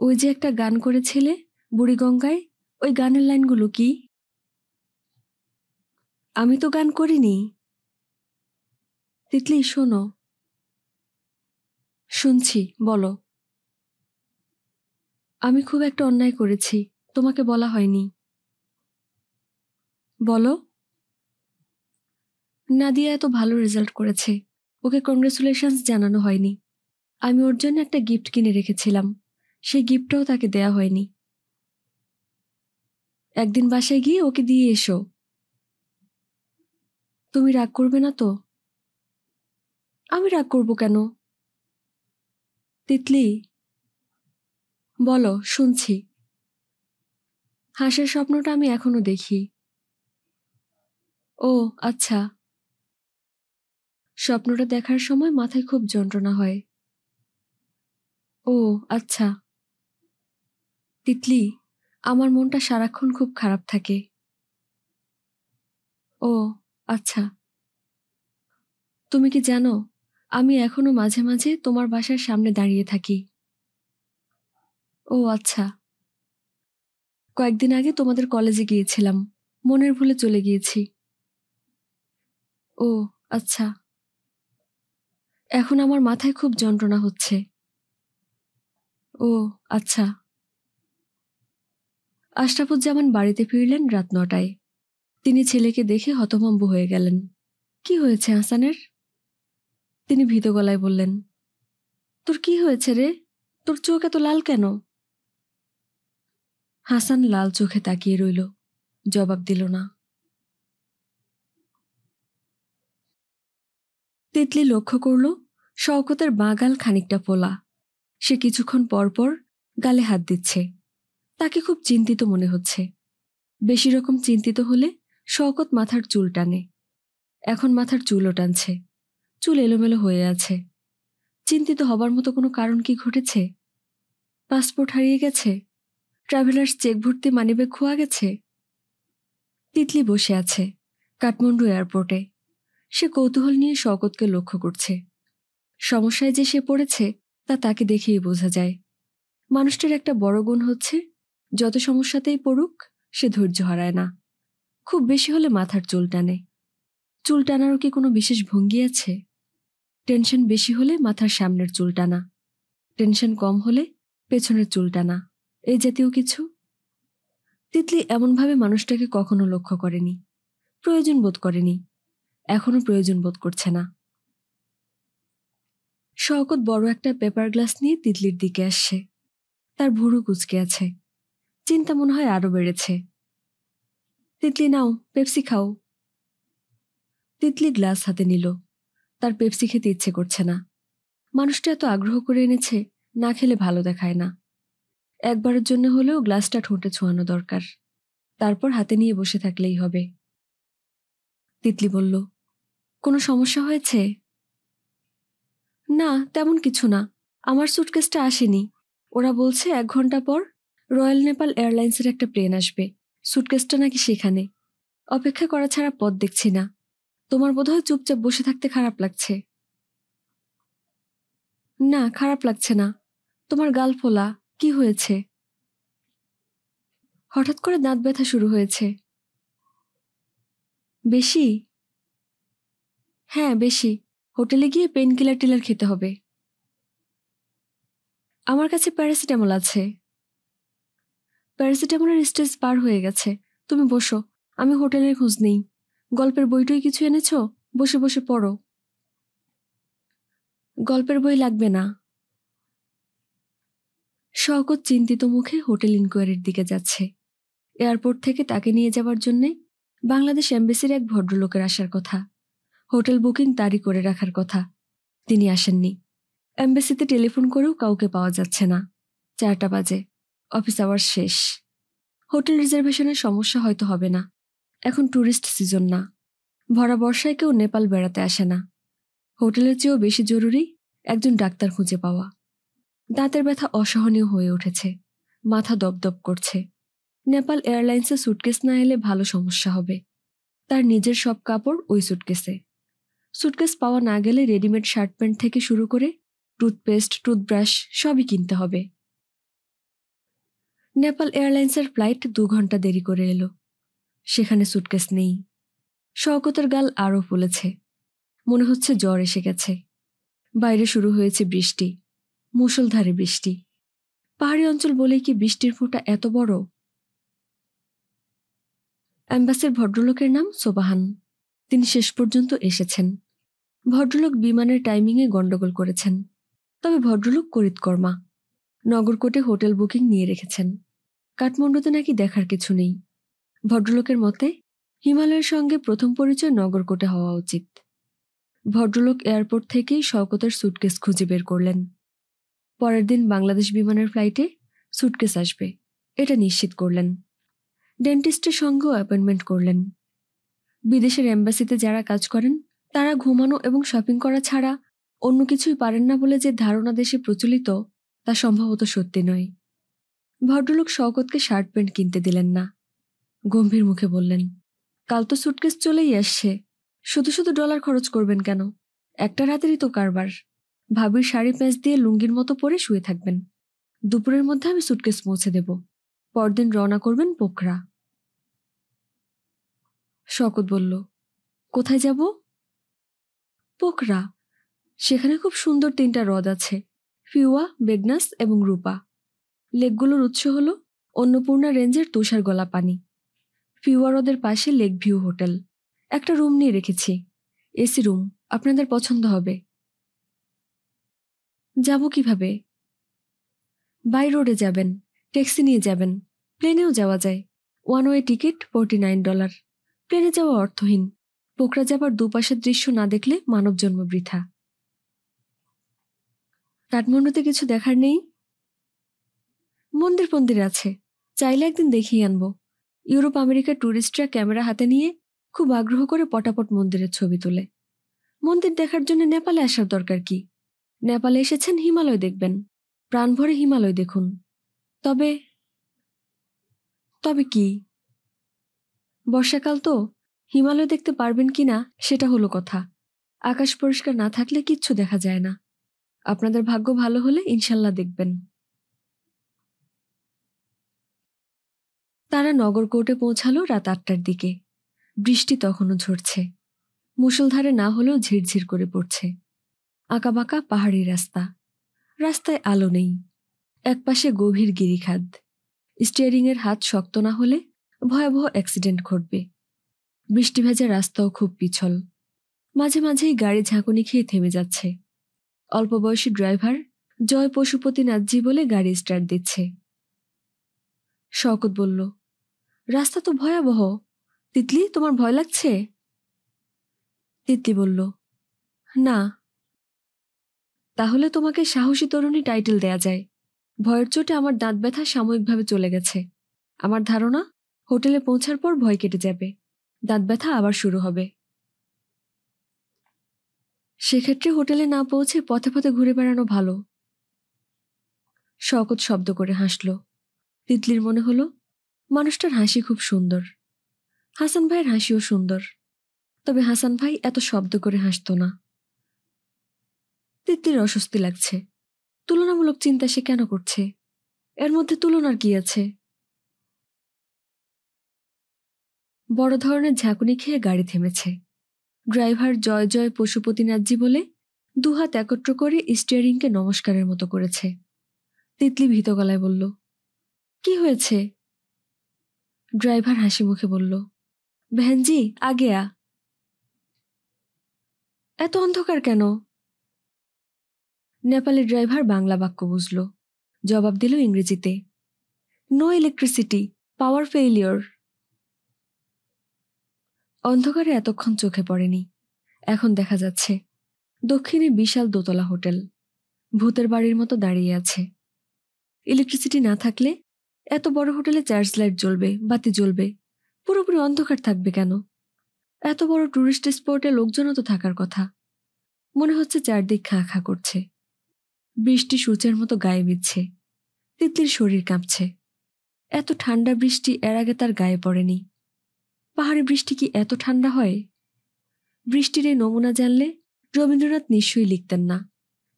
ওই যে একটা গান করেছিলে বুড়িগঙ্গায়, ওই গানের লাইনগুলো কি? আমি তো গান করিনি। তিতলি শোনো। শুনছি, বলো। আমি খুব একটা অন্যায় করেছি, তোমাকে বলা হয়নি। বলো। নাদিয়া এত ভালো রেজাল্ট করেছে, ওকে কংগ্রেচুলেশনস জানানো হয়নি। আমি ওর জন্য একটা গিফট কিনে রেখেছিলাম, সেই গিফটটাও তাকে দেয়া হয়নি। একদিন বাসায় গিয়ে ওকে দিয়ে এসো। তুমি রাগ করবে না তো? আমি রাগ করব কেন? তিতলি। বলো, শুনছি। হাঁসের স্বপ্নটা আমি এখনো দেখি। ও আচ্ছা। স্বপ্নটা দেখার সময় মাথায় খুব যন্ত্রণা হয়। ও আচ্ছা। তিতলি, আমার মনটা সারাক্ষণ খুব খারাপ থাকে। ও আচ্ছা। তুমি কি জানো, আমি এখনো মাঝে মাঝে তোমার বাসার সামনে দাঁড়িয়ে থাকি। ও আচ্ছা। কয়েকদিন আগে তোমাদের কলেজে গিয়েছিলাম, মনের ভুলে চলে গিয়েছি। ও আচ্ছা। এখন আমার মাথায় খুব যন্ত্রণা হচ্ছে। ও আচ্ছা। আশরাফুজ্জামান বাড়িতে ফিরলেন রাত ৯টায়। তিনি ছেলেকে দেখে হতভম্ব হয়ে গেলেন। কি হয়েছে হাসানের? তিনি ভীত গলায় বললেন, তোর কি হয়েছে রে? তোর চোখ এত লাল কেন? হাসান লাল চোখে তাকিয়ে রইল, জবাব দিল না। তিতলি লক্ষ্য করল শওকতের বাঁ গাল খানিকটা ফোলা। সে কিছুক্ষণ পর পর গালে হাত দিচ্ছে। তাকে খুব চিন্তিত মনে হচ্ছে। বেশি রকম চিন্তিত হলে শওকত মাথার চুল টানে। এখন মাথার চুলও টানছে, চুল এলোমেলো হয়ে আছে। চিন্তিত হবার মতো কোনো কারণ কি ঘটেছে? পাসপোর্ট হারিয়ে গেছে? ট্রাভেলার্স চেক ভর্তি মানিব্যাগ খোয়া গেছে? তিতলি বসে আছে কাঠমান্ডু এয়ারপোর্টে। সে কৌতূহল নিয়ে শওকতকে লক্ষ্য করছে। সমস্যায় যে সে পড়েছে তা তাকে দেখেই বোঝা যায়। মানুষটার একটা বড় গুণ হচ্ছে, যত সমস্যাতেই পড়ুক সে ধৈর্য হারায় না। খুব বেশি হলে মাথার চুল টানে। চুল টানারও কি কোনো বিশেষ ভঙ্গি আছে? টেনশন বেশি হলে মাথার সামনের চুল টানা, টেনশন কম হলে পেছনের চুল টানা, এই জাতীয় কিছু। তিতলি এমনভাবে মানুষটাকে কখনো লক্ষ্য করেনি, প্রয়োজন বোধ করেনি, এখনো প্রয়োজন বোধ করছে না। শওকত বড় একটা পেপার গ্লাস নিয়ে তিতলির দিকে আসছে। তার ভুরু কুঁচকে আছে, চিন্তা মনে হয় আরো বেড়েছে। তিতলি নাও, পেপসি খাও। তিতলি গ্লাস হাতে নিল। তার পেপসি খেতে ইচ্ছে করছে না। মানুষটা এত আগ্রহ করে এনেছে, না খেলে ভালো দেখায় না। একবারের জন্য হলেও গ্লাসটা ঠোঁটে ছোঁয়ানো দরকার, তারপর হাতে নিয়ে বসে থাকলেই হবে। তিতলি বলল, কোনো সমস্যা হয়েছে? না, তেমন কিছু না। আমার সুটকেসটা আসেনি। ওরা বলছে ১ ঘন্টা পর রয়্যাল নেপাল এয়ারলাইন্সের একটা প্লেন আসবে। সুটকেসটা নাকি সেখানে। অপেক্ষা করা ছাড়া পথ দেখছি না। তোমার বোধহয় চুপচাপ বসে থাকতে খারাপ লাগছে। না, খারাপ লাগছে না। তোমার গাল ফোলা, কি হয়েছে? হঠাৎ করে দাঁত ব্যথা শুরু হয়েছে। বেশি? হ্যাঁ বেশি। হোটেলে গিয়ে পেইন কিলার টিলার খেতে হবে। আমার কাছে প্যারাসিটামল আছে। প্যারাসিটামলের স্টেজ পার হয়ে গেছে। তুমি বসো, আমি হোটেলের খোঁজ নেই। গল্পের বইটই কিছু এনেছ? বসে বসে পড়ো। গল্পের বই লাগবে না। শওকত চিন্তিত মুখে হোটেল ইনকোয়ারির দিকে যাচ্ছে। এয়ারপোর্ট থেকে তাকে নিয়ে যাওয়ার জন্যে বাংলাদেশ এম্বাসির এক ভদ্রলোকের আসার কথা। হোটেল বুকিং তারই করে রাখার কথা। তিনি আসেননি। এম্বাসিতে টেলিফোন করেও কাউকে পাওয়া যাচ্ছে না। ৪টা বাজে, অফিস আওয়ার্স শেষ। হোটেল রিজার্ভেশনের সমস্যা হয়তো হবে না। এখন ট্যুরিস্ট সিজন না। ভরা বর্ষায় কেউ নেপাল বেড়াতে আসে না। হোটেলের চেয়েও বেশি জরুরি একজন ডাক্তার খুঁজে পাওয়া। দাঁতের ব্যথা অসহনীয় হয়ে উঠেছে, মাথা দপদপ করছে। নেপাল এয়ারলাইন্সে সুটকেস না এলে ভালো সমস্যা হবে। তার নিজের সব কাপড় ওই সুটকেসে। সুটকেস পাওয়া না গেলে রেডিমেড শার্ট প্যান্ট থেকে শুরু করে টুথপেস্ট, টুথব্রাশ সবই কিনতে হবে। নেপাল এয়ারলাইন্সের ফ্লাইট 2 ঘন্টা দেরি করে এলো। সেখানে সুটকেস নেই। শওকতের গাল আরও ফুলেছে। মনে হচ্ছে জ্বর এসে গেছে। বাইরে শুরু হয়েছে বৃষ্টি, মুষলধারে বৃষ্টি। পাহাড়ি অঞ্চল বলেই কি বৃষ্টির ফোঁটা এত বড়? অ্যাম্বাসির ভদ্রলোকের নাম সোবাহান। তিনি শেষ পর্যন্ত এসেছেন। ভদ্রলোক বিমানের টাইমিংয়ে গন্ডগোল করেছেন, তবে ভদ্রলোক করিতকর্মা। নগরকোটে হোটেল বুকিং নিয়ে রেখেছেন। কাঠমান্ডুতে নাকি দেখার কিছু নেই। ভদ্রলোকের মতে হিমালয়ের সঙ্গে প্রথম পরিচয় নগরকোটে হওয়া উচিত। ভদ্রলোক এয়ারপোর্ট থেকেই শওকতের সুটকেস খুঁজে বের করলেন। পরের দিন বাংলাদেশ বিমানের ফ্লাইটে সুটকেস আসবে, এটা নিশ্চিত করলেন। ডেন্টিস্টের সঙ্গেও অ্যাপয়েন্টমেন্ট করলেন। বিদেশের এম্বাসিতে যারা কাজ করেন তারা ঘুমানো এবং শপিং করা ছাড়া অন্য কিছুই পারেন না বলে যে ধারণা দেশে প্রচলিত, তা সম্ভবত সত্যি নয়। ভদ্রলোক শওকতকে শার্ট প্যান্ট কিনতে দিলেন না। গম্ভীর মুখে বললেন, কাল তো সুটকেস চলেই আসছে, শুধু শুধু ডলার খরচ করবেন কেন? একটা রাতেরই তো কারবার। ভাবির শাড়ি প্যাঁচ দিয়ে লুঙ্গির মতো পরে শুয়ে থাকবেন। দুপুরের মধ্যে আমি সুটকেস পৌঁছে দেব। পরদিন রওনা করবেন পোখরা। শওকত বলল, কোথায় যাব? পোখরা। সেখানে খুব সুন্দর 3টা হ্রদ আছে, ফিউয়া, বেগনাস এবং রূপা। লেকগুলোর উৎস হল অন্নপূর্ণা রেঞ্জের তুষার গলা পানি। ফিউয়া হ্রদের পাশে লেক ভিউ হোটেল। একটা রুম নিয়ে রেখেছি, এসি রুম, আপনাদের পছন্দ হবে। যাব কিভাবে? বাই রোডে যাবেন, ট্যাক্সি নিয়ে যাবেন, প্লেনেও যাওয়া যায়। 1 ওয়ে টিকিট $49। প্লেনে যাওয়া অর্থহীন। পোখরা যাবার দুপাশের দৃশ্য না দেখলে মানব জন্ম বৃথা। কাঠমান্ডুতে কিছু দেখার নেই? মন্দির ফন্দির আছে, চাইলে একদিন দেখিয়ে আনবো। ইউরোপ আমেরিকার ট্যুরিস্টরা ক্যামেরা হাতে নিয়ে খুব আগ্রহ করে পটাপট মন্দিরের ছবি তোলে। মন্দির দেখার জন্য নেপালে আসার দরকার কি? নেপালে এসেছেন হিমালয় দেখবেন, প্রাণ ভরে হিমালয় দেখুন। তবে তবে কি? বর্ষাকাল তো, হিমালয় দেখতে পারবেন কিনা সেটা হলো কথা। আকাশ পরিষ্কার না থাকলে কিচ্ছু দেখা যায় না। আপনাদের ভাগ্য ভালো হলে ইনশাল্লাহ দেখবেন। তারা নগরকোটে পৌঁছালো রাত 8টার দিকে। বৃষ্টি তখনও ঝরছে, মুষলধারে না হলেও ঝিরঝির করে পড়ছে। আঁকাবাঁকা পাহাড়ি রাস্তা, রাস্তায় আলো নেই। একপাশে গভীর গিরিখাদ। স্টিয়ারিংয়ের হাত শক্ত না হলে ভয়াবহ অ্যাক্সিডেন্ট ঘটবে। বৃষ্টি ভেজা রাস্তাও খুব পিছল। মাঝে মাঝেই গাড়ি ঝাঁকুনি খেয়ে থেমে যাচ্ছে। অল্প বয়সী ড্রাইভার জয় পশুপতিনাথজি বলে গাড়ি স্টার্ট দিচ্ছে। শওকত বলল, রাস্তা তো ভয়াবহ। তিতলি, তোমার ভয় লাগছে? তিতলি বলল, না। তাহলে তোমাকে সাহসী তরুণী টাইটেল দেয়া যায়। ভয়ের চোটে আমার দাঁত ব্যথা সাময়িকভাবে চলে গেছে। আমার ধারণা হোটেলে পৌঁছার পর ভয় কেটে যাবে, দাঁত ব্যথা আবার শুরু হবে। সেক্ষেত্রে হোটেলে না পৌঁছে পথে পথে ঘুরে বেড়ানো ভালো। শওকত শব্দ করে হাসল। তিতলির মনে হলো মানুষটার হাসি খুব সুন্দর। হাসান ভাইয়ের হাসিও সুন্দর, তবে হাসান ভাই এত শব্দ করে হাসত না। তিতলির অস্বস্তি লাগছে। তুলনামূলক চিন্তা সে কেন করছে? এর মধ্যে তুলনার কি আছে? বড় ধরনের ঝাঁকুনি খেয়ে গাড়ি থেমেছে। ড্রাইভার জয় জয় পশুপতিনাথজি বলে দুহাত একত্র করে স্টিয়ারিংকে নমস্কারের মতো করেছে। তিতলি ভীত গলায় বলল, কি হয়েছে? ড্রাইভার হাসি মুখে বলল, ভ্যানজি আগে আ। এত অন্ধকার কেন? নেপালি ড্রাইভার বাংলা বাক্য বুঝল, জবাব দিল ইংরেজিতে, নো ইলেকট্রিসিটি, পাওয়ার ফেইলিওর। অন্ধকারে এতক্ষণ চোখে পড়েনি, এখন দেখা যাচ্ছে। দক্ষিণে বিশাল দোতলা হোটেল, ভূতের বাড়ির মতো দাঁড়িয়ে আছে। ইলেকট্রিসিটি না থাকলে এত বড় হোটেলে চার্জ লাইট জ্বলবে, বাতি জ্বলবে, পুরোপুরি অন্ধকার থাকবে কেন? এত বড় টুরিস্ট স্পটে লোকজনও তো থাকার কথা। মনে হচ্ছে চারদিক খাঁ খাঁ করছে। বৃষ্টি সূচের মতো গায়ে বিচ্ছে। তিতলির শরীর কাঁপছে। এত ঠান্ডা বৃষ্টি এর আগে তার গায়ে পড়েনি। পাহাড়ে বৃষ্টি কি এত ঠান্ডা হয়? বৃষ্টির এই নমুনা জানলে রবীন্দ্রনাথ নিশ্চয়ই লিখতেন না,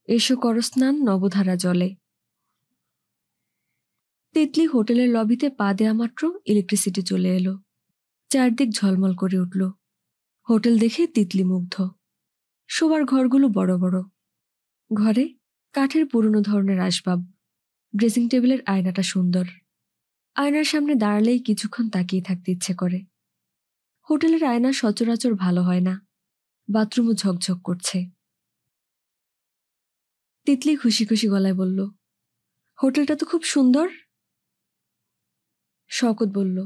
এসো করো স্নান নবধারা জলে। তিতলি হোটেলের লবিতে পা দেয়া মাত্র ইলেকট্রিসিটি চলে এলো। চারদিক ঝলমল করে উঠল। হোটেল দেখে তিতলি মুগ্ধ। শোবার ঘরগুলো বড় বড়। ঘরে কাঠের পুরনো ধরনের আসবাব। ড্রেসিং টেবিলের আয়নাটা সুন্দর। আয়নার সামনে দাঁড়ালেই কিছুক্ষণ তাকিয়ে থাকতে ইচ্ছে করে। হোটেলের আয়না সচরাচর ভালো হয় না, বাথরুমও ঝকঝক করছে। তিতলি খুশি খুশি গলায় বলল, হোটেলটা তো খুব সুন্দর। শওকত বলল,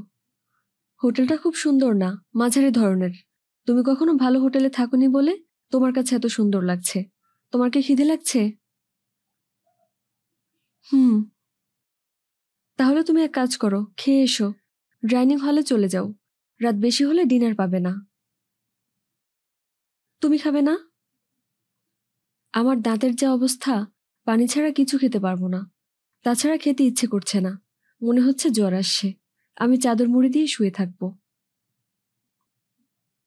হোটেলটা খুব সুন্দর না, মাঝারি ধরনের। তুমি কখনো ভালো হোটেলে থাকোনি বলে তোমার কাছে এত সুন্দর লাগছে। তোমার কি খিদে লাগছে? হুম। তাহলে তুমি এক কাজ করো, খেয়ে এসো। ডাইনিং হলে চলে যাও। রাত বেশি হলে ডিনার পাবে না। তুমি খাবে না? আমার দাঁতের যা অবস্থা, পানি ছাড়া কিছু খেতে পারবো না। তাছাড়া খেতে ইচ্ছে করছে না, মনে হচ্ছে জ্বর আসছে। আমি চাদর মুড়ি দিয়ে শুয়ে থাকবো।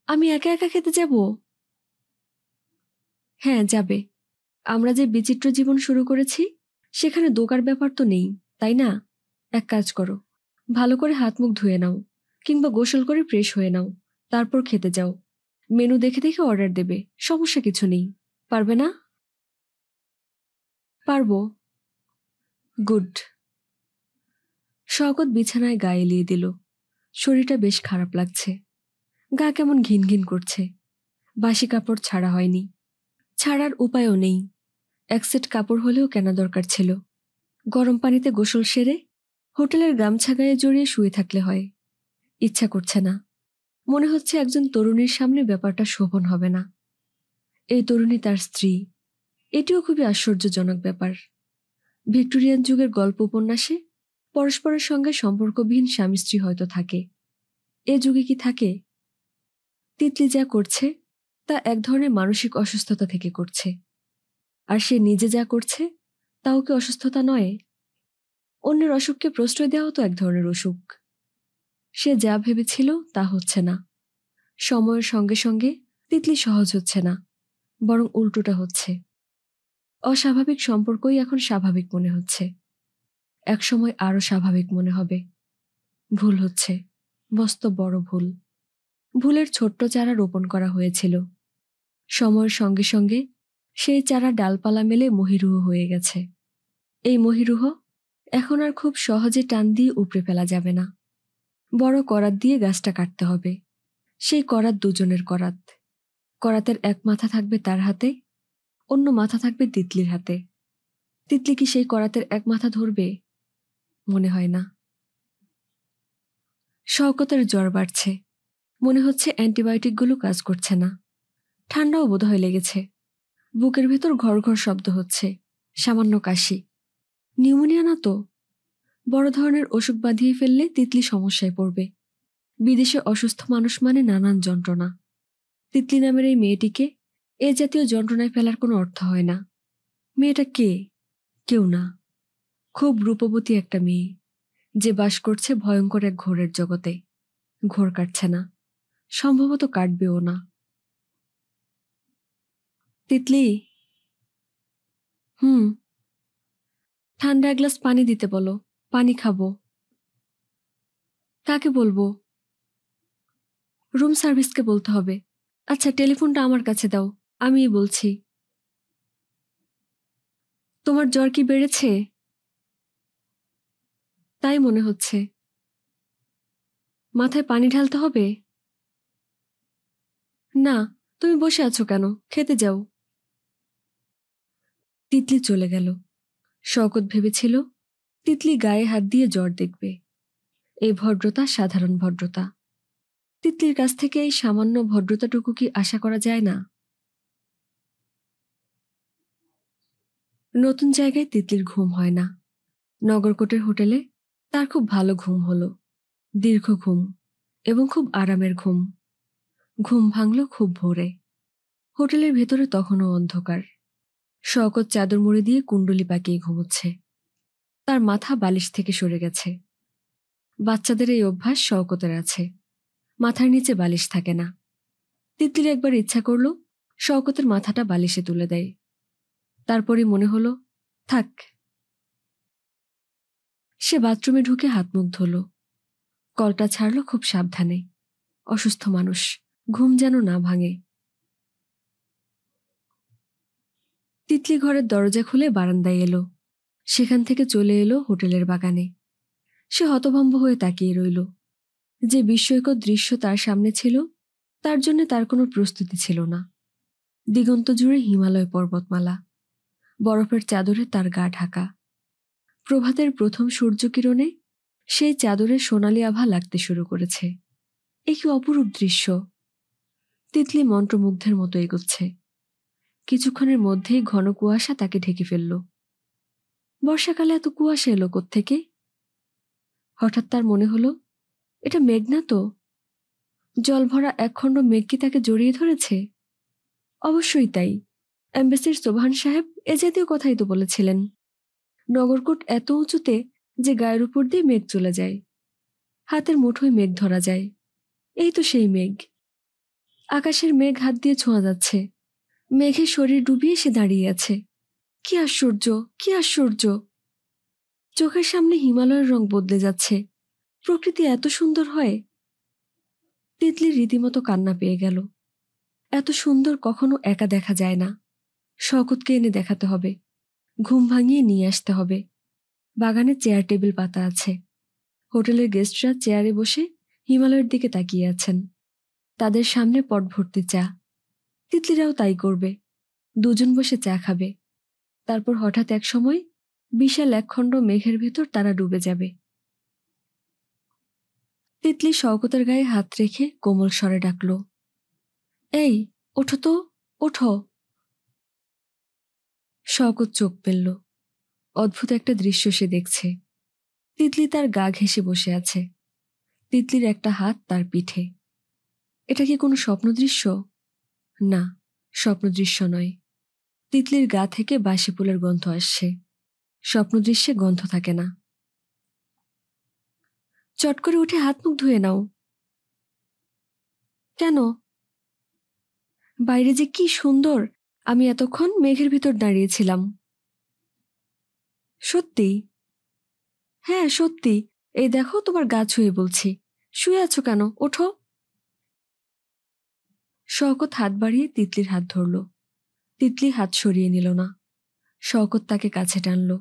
আমি একা একা খেতে যাব? হ্যাঁ, যাবে। আমরা যে বিচিত্র জীবন শুরু করেছি, সেখানে দোকার ব্যাপার তো নেই, তাই না? এক কাজ করো, ভালো করে হাত মুখ ধুয়ে নাও, কিংবা গোসল করে ফ্রেশ হয়ে নাও, তারপর খেতে যাও। মেনু দেখে দেখে অর্ডার দেবে, সমস্যা কিছু নেই। পারবে না? পারবো। গুড। শওকত বিছানায় গা এলিয়ে দিল। শরীরটা বেশ খারাপ লাগছে। গা কেমন ঘিন ঘিন করছে। বাসি কাপড় ছাড়া হয়নি, ছাড়ার উপায়ও নেই। এক সেট কাপড় হলেও কেনা দরকার ছিল। গরম পানিতে গোসল সেরে হোটেলের গামছা গায়ে জড়িয়ে শুয়ে থাকলে হয়। ইচ্ছা করছে না। মনে হচ্ছে একজন তরুণীর সামনে ব্যাপারটা শোভন হবে না। এই তরুণী তার স্ত্রী, এটিও খুবই আশ্চর্যজনক ব্যাপার। ভিক্টোরিয়ান যুগের গল্প উপন্যাসে পরস্পরের সঙ্গে সম্পর্কবিহীন স্বামী স্ত্রী হয়তো থাকে, এ যুগে কি থাকে? তিতলি যা করছে তা এক ধরনের মানসিক অসুস্থতা থেকে করছে। আর সে নিজে যা করছে তাও কি অসুস্থতা নয়? অন্যের অসুখকে প্রশ্রয় দেওয়াও তো এক ধরনের অসুখ। সে যা ভেবেছিল তা হচ্ছে না। সময়ের সঙ্গে সঙ্গে তিতলি সহজ হচ্ছে না, বরং উল্টোটা হচ্ছে। অস্বাভাবিক সম্পর্কই এখন স্বাভাবিক মনে হচ্ছে। একসময় আরো স্বাভাবিক মনে হবে। ভুল হচ্ছে, মস্ত বড় ভুল। ভুলের ছোট্ট চারা রোপণ করা হয়েছিল। সময়ের সঙ্গে সঙ্গে সেই চারা ডালপালা মেলে মহীরুহ হয়ে গেছে। এই মহীরুহ এখন আর খুব সহজে টান দিয়ে উপড়ে ফেলা যাবে না। বড় করাত দিয়ে গাছটা কাটতে হবে। সেই করাত দুজনের করাত। করাতের এক মাথা থাকবে তার হাতে, অন্য মাথা থাকবে তিতলির হাতে। তিতলি কি সেই করাতের এক মাথা ধরবে? মনে হয় না। শওকতের জ্বর বাড়ছে। মনে হচ্ছে অ্যান্টিবায়োটিকগুলো কাজ করছে না। ঠান্ডাও বোধহয় লেগেছে। বুকের ভেতর ঘর ঘর শব্দ হচ্ছে। সামান্য কাশি। নিউমোনিয়া না তো? বড় ধরনের অসুখ বাঁধিয়ে ফেললে তিতলি সমস্যায় পড়বে। বিদেশে অসুস্থ মানুষ মানে নানান যন্ত্রণা। তিতলি নামের এই মেয়েটিকে এ জাতীয় যন্ত্রণায় ফেলার কোনো অর্থ হয় না। মেয়েটা কে? কেউ না। খুব রূপবতী একটা মেয়ে, যে বাস করছে ভয়ঙ্কর এক ঘোরের জগতে। ঘোর কাটছে না, সম্ভবত কাটবেও না। তিতলি। হুম। ঠান্ডা এক গ্লাস পানি দিতে বলো, পানি খাবো। কাকে বলবো? রুম সার্ভিসকে বলতে হবে। আচ্ছা, টেলিফোনটা আমার কাছে দাও, আমিই বলছি। তোমার জ্বর কি বেড়েছে? তাই মনে হচ্ছে। মাথায় পানি ঢালতে হবে? না, তুমি বসে আছো কেন? খেতে যাও। তিতলি চলে গেল। শওকত ভেবেছিল তিতলি গায়ে হাত দিয়ে জ্বর দেখবে। এই ভদ্রতা সাধারণ ভদ্রতা। তিতলির কাছ থেকে এই সামান্য ভদ্রতাটুকু কি আশা করা যায় না? নতুন জায়গায় তিতলির ঘুম হয় না। নগরকোটের হোটেলে তার খুব ভালো ঘুম হলো। দীর্ঘ ঘুম, এবং খুব আরামের ঘুম। ঘুম ভাঙল খুব ভোরে। হোটেলের ভেতরে তখনও অন্ধকার। শওকত চাদর মুড়ি দিয়ে কুণ্ডলি পাকিয়ে ঘুমোচ্ছে। তার মাথা বালিশ থেকে সরে গেছে। বাচ্চাদের এই অভ্যাস শওকতের আছে। মাথার নিচে বালিশ থাকে না। তিতলির একবার ইচ্ছা করল শওকতের মাথাটা বালিশে তুলে দেয়। তারপরে মনে হলো থাক। সে বাথরুমে ঢুকে হাত মুখ ধুল। কলটা ছাড়ল খুব সাবধানে। অসুস্থ মানুষ, ঘুম যেন না ভাঙে। তিতলি ঘরের দরজা খুলে বারান্দায় এলো। সেখান থেকে চলে এলো হোটেলের বাগানে। সে হতভম্ব হয়ে তাকিয়ে রইল। যে বিস্ময়কর দৃশ্য তার সামনে ছিল তার জন্য তার কোনো প্রস্তুতি ছিল না। দিগন্ত জুড়ে হিমালয় পর্বতমালা, বরফের চাদরে তার গা ঢাকা। প্রভাতের প্রথম সূর্যকিরণে সেই চাদরের সোনালি আভা লাগতে শুরু করেছে। এ কি অপরূপ দৃশ্য! তিতলি মন্ত্রমুগ্ধের মতো এগোচ্ছে। কিছুক্ষণের মধ্যেই ঘন কুয়াশা তাকে ঢেকে ফেলল। বর্ষাকালে এত কুয়াশা এলো কোত্থেকে? হঠাৎ তার মনে হলো এটা মেঘ না তো। জলভরা একখণ্ড মেঘ কি তাকে জড়িয়ে ধরেছে? অবশ্যই তাই। এমবেসির সোবহান সাহেব এ জাতীয় কথাই তো বলেছিলেন। নগরকোট এত উঁচুতে যে গায়ের উপর দিয়ে মেঘ চলে যায়, হাতের মুঠোয় মেঘ ধরা যায়। এই তো সেই মেঘ। আকাশের মেঘ হাত দিয়ে ছোঁয়া যাচ্ছে। মেঘে শরীর ডুবিয়ে সে দাঁড়িয়ে আছে। কি আশ্চর্য, কি আশ্চর্য! চোখের সামনে হিমালয়ের রং বদলে যাচ্ছে। প্রকৃতি এত সুন্দর হয়! তিতলির রীতিমতো কান্না পেয়ে গেল। এত সুন্দর কখনো একা দেখা যায় না। শওকতকে এনে দেখাতে হবে, ঘুম ভাঙিয়ে নিয়ে আসতে হবে। বাগানে চেয়ার টেবিল পাতা আছে। হোটেলের গেস্টরা চেয়ারে বসে হিমালয়ের দিকে তাকিয়ে আছেন। তাদের সামনে পট ভর্তি চা। তিতলিরাও তাই করবে। দুজন বসে চা খাবে। তারপর হঠাৎ এক সময় বিশাল একখণ্ড মেঘের ভেতর তারা ডুবে যাবে। তিতলি শওকতের গায়ে হাত রেখে কোমল স্বরে ডাকল, এই ওঠো তো, ওঠো। শওকত চোখ মেলল। অদ্ভুত একটা দৃশ্য সে দেখছে। তিতলি তার গা ঘেঁষে বসে আছে। তিতলির একটা হাত তার পিঠে। এটা কি কোনো স্বপ্নদৃশ্য? না, স্বপ্নদৃশ্য নয়। তিতলির গা থেকে বাসি ফুলের গন্ধ আসছে। স্বপ্নদৃশ্যে গন্ধ থাকে না। চট করে উঠে হাত মুখ ধুয়ে নাও। কেন? বাইরে যে কি সুন্দর! আমি এতক্ষণ মেঘের ভিতর দাঁড়িয়েছিলাম। সত্যি? হ্যাঁ সত্যি। এই দেখো তোমার গা ছুঁয়ে বলছি। শুয়ে আছো কেন? ওঠো। শওকত হাত বাড়িয়ে তিতলির হাত ধরল। তিতলি হাত সরিয়ে নিল না। শওকত তাকে কাছে টানল।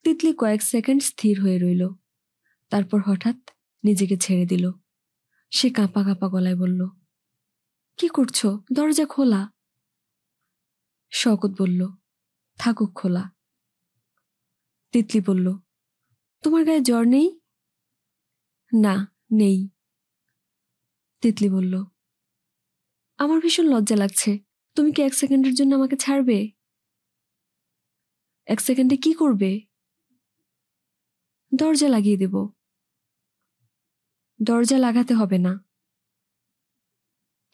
তিতলি কয়েক সেকেন্ড স্থির হয়ে রইল। তারপর হঠাৎ নিজেকে ছেড়ে দিল। সে কাঁপা কাঁপা গলায় বলল, কি করছো? দরজা খোলা। শওকত বলল, থাকুক খোলা। তিতলি বলল, তোমার গায়ে জ্বর নেই? না, নেই। তিতলি বলল, আমার ভীষণ লজ্জা লাগছে। তুমি কি এক সেকেন্ডের জন্য আমাকে ছাড়বে? এক সেকেন্ডে কি করবে? দরজা লাগিয়ে দেব। দরজা লাগাতে হবে না।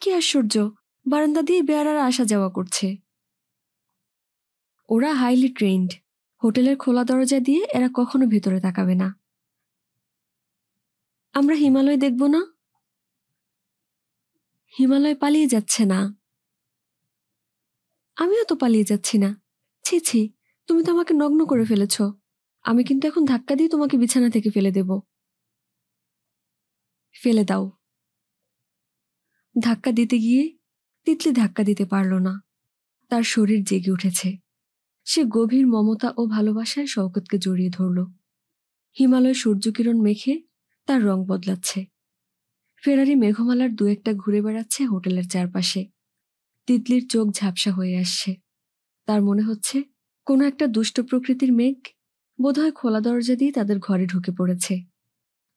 কি আশ্চর্য! বারান্দা দিয়ে বেয়ারারা আসা যাওয়া করছে। ওরা হাইলি ট্রেন্ড। হোটেলের খোলা দরজা দিয়ে এরা কখনো ভেতরে তাকাবে না। আমরা হিমালয় দেখব না? হিমালয় পালিয়ে যাচ্ছে না। আমিও তো পালিয়ে যাচ্ছি না। ছি ছি, তুমি তো আমাকে নগ্ন করে ফেলেছ। আমি কিন্তু এখন ধাক্কা দিয়ে তোমাকে বিছানা থেকে ফেলে দেব। ফেলে দাও। ধাক্কা দিতে গিয়ে তিতলি ধাক্কা দিতে পারল না। তার শরীর জেগে উঠেছে। সে গভীর মমতা ও ভালোবাসায় শওকতকে জড়িয়ে ধরল। হিমালয় সূর্যকিরণ মেখে তার রং বদলাচ্ছে। ফেরারি মেঘমালার দু একটা ঘুরে বেড়াচ্ছে হোটেলের চারপাশে। তিতলির চোখ ঝাপসা হয়ে আসছে। তার মনে হচ্ছে কোনো একটা দুষ্ট প্রকৃতির মেঘ বোধহয় খোলা দরজা দিয়ে তাদের ঘরে ঢুকে পড়েছে।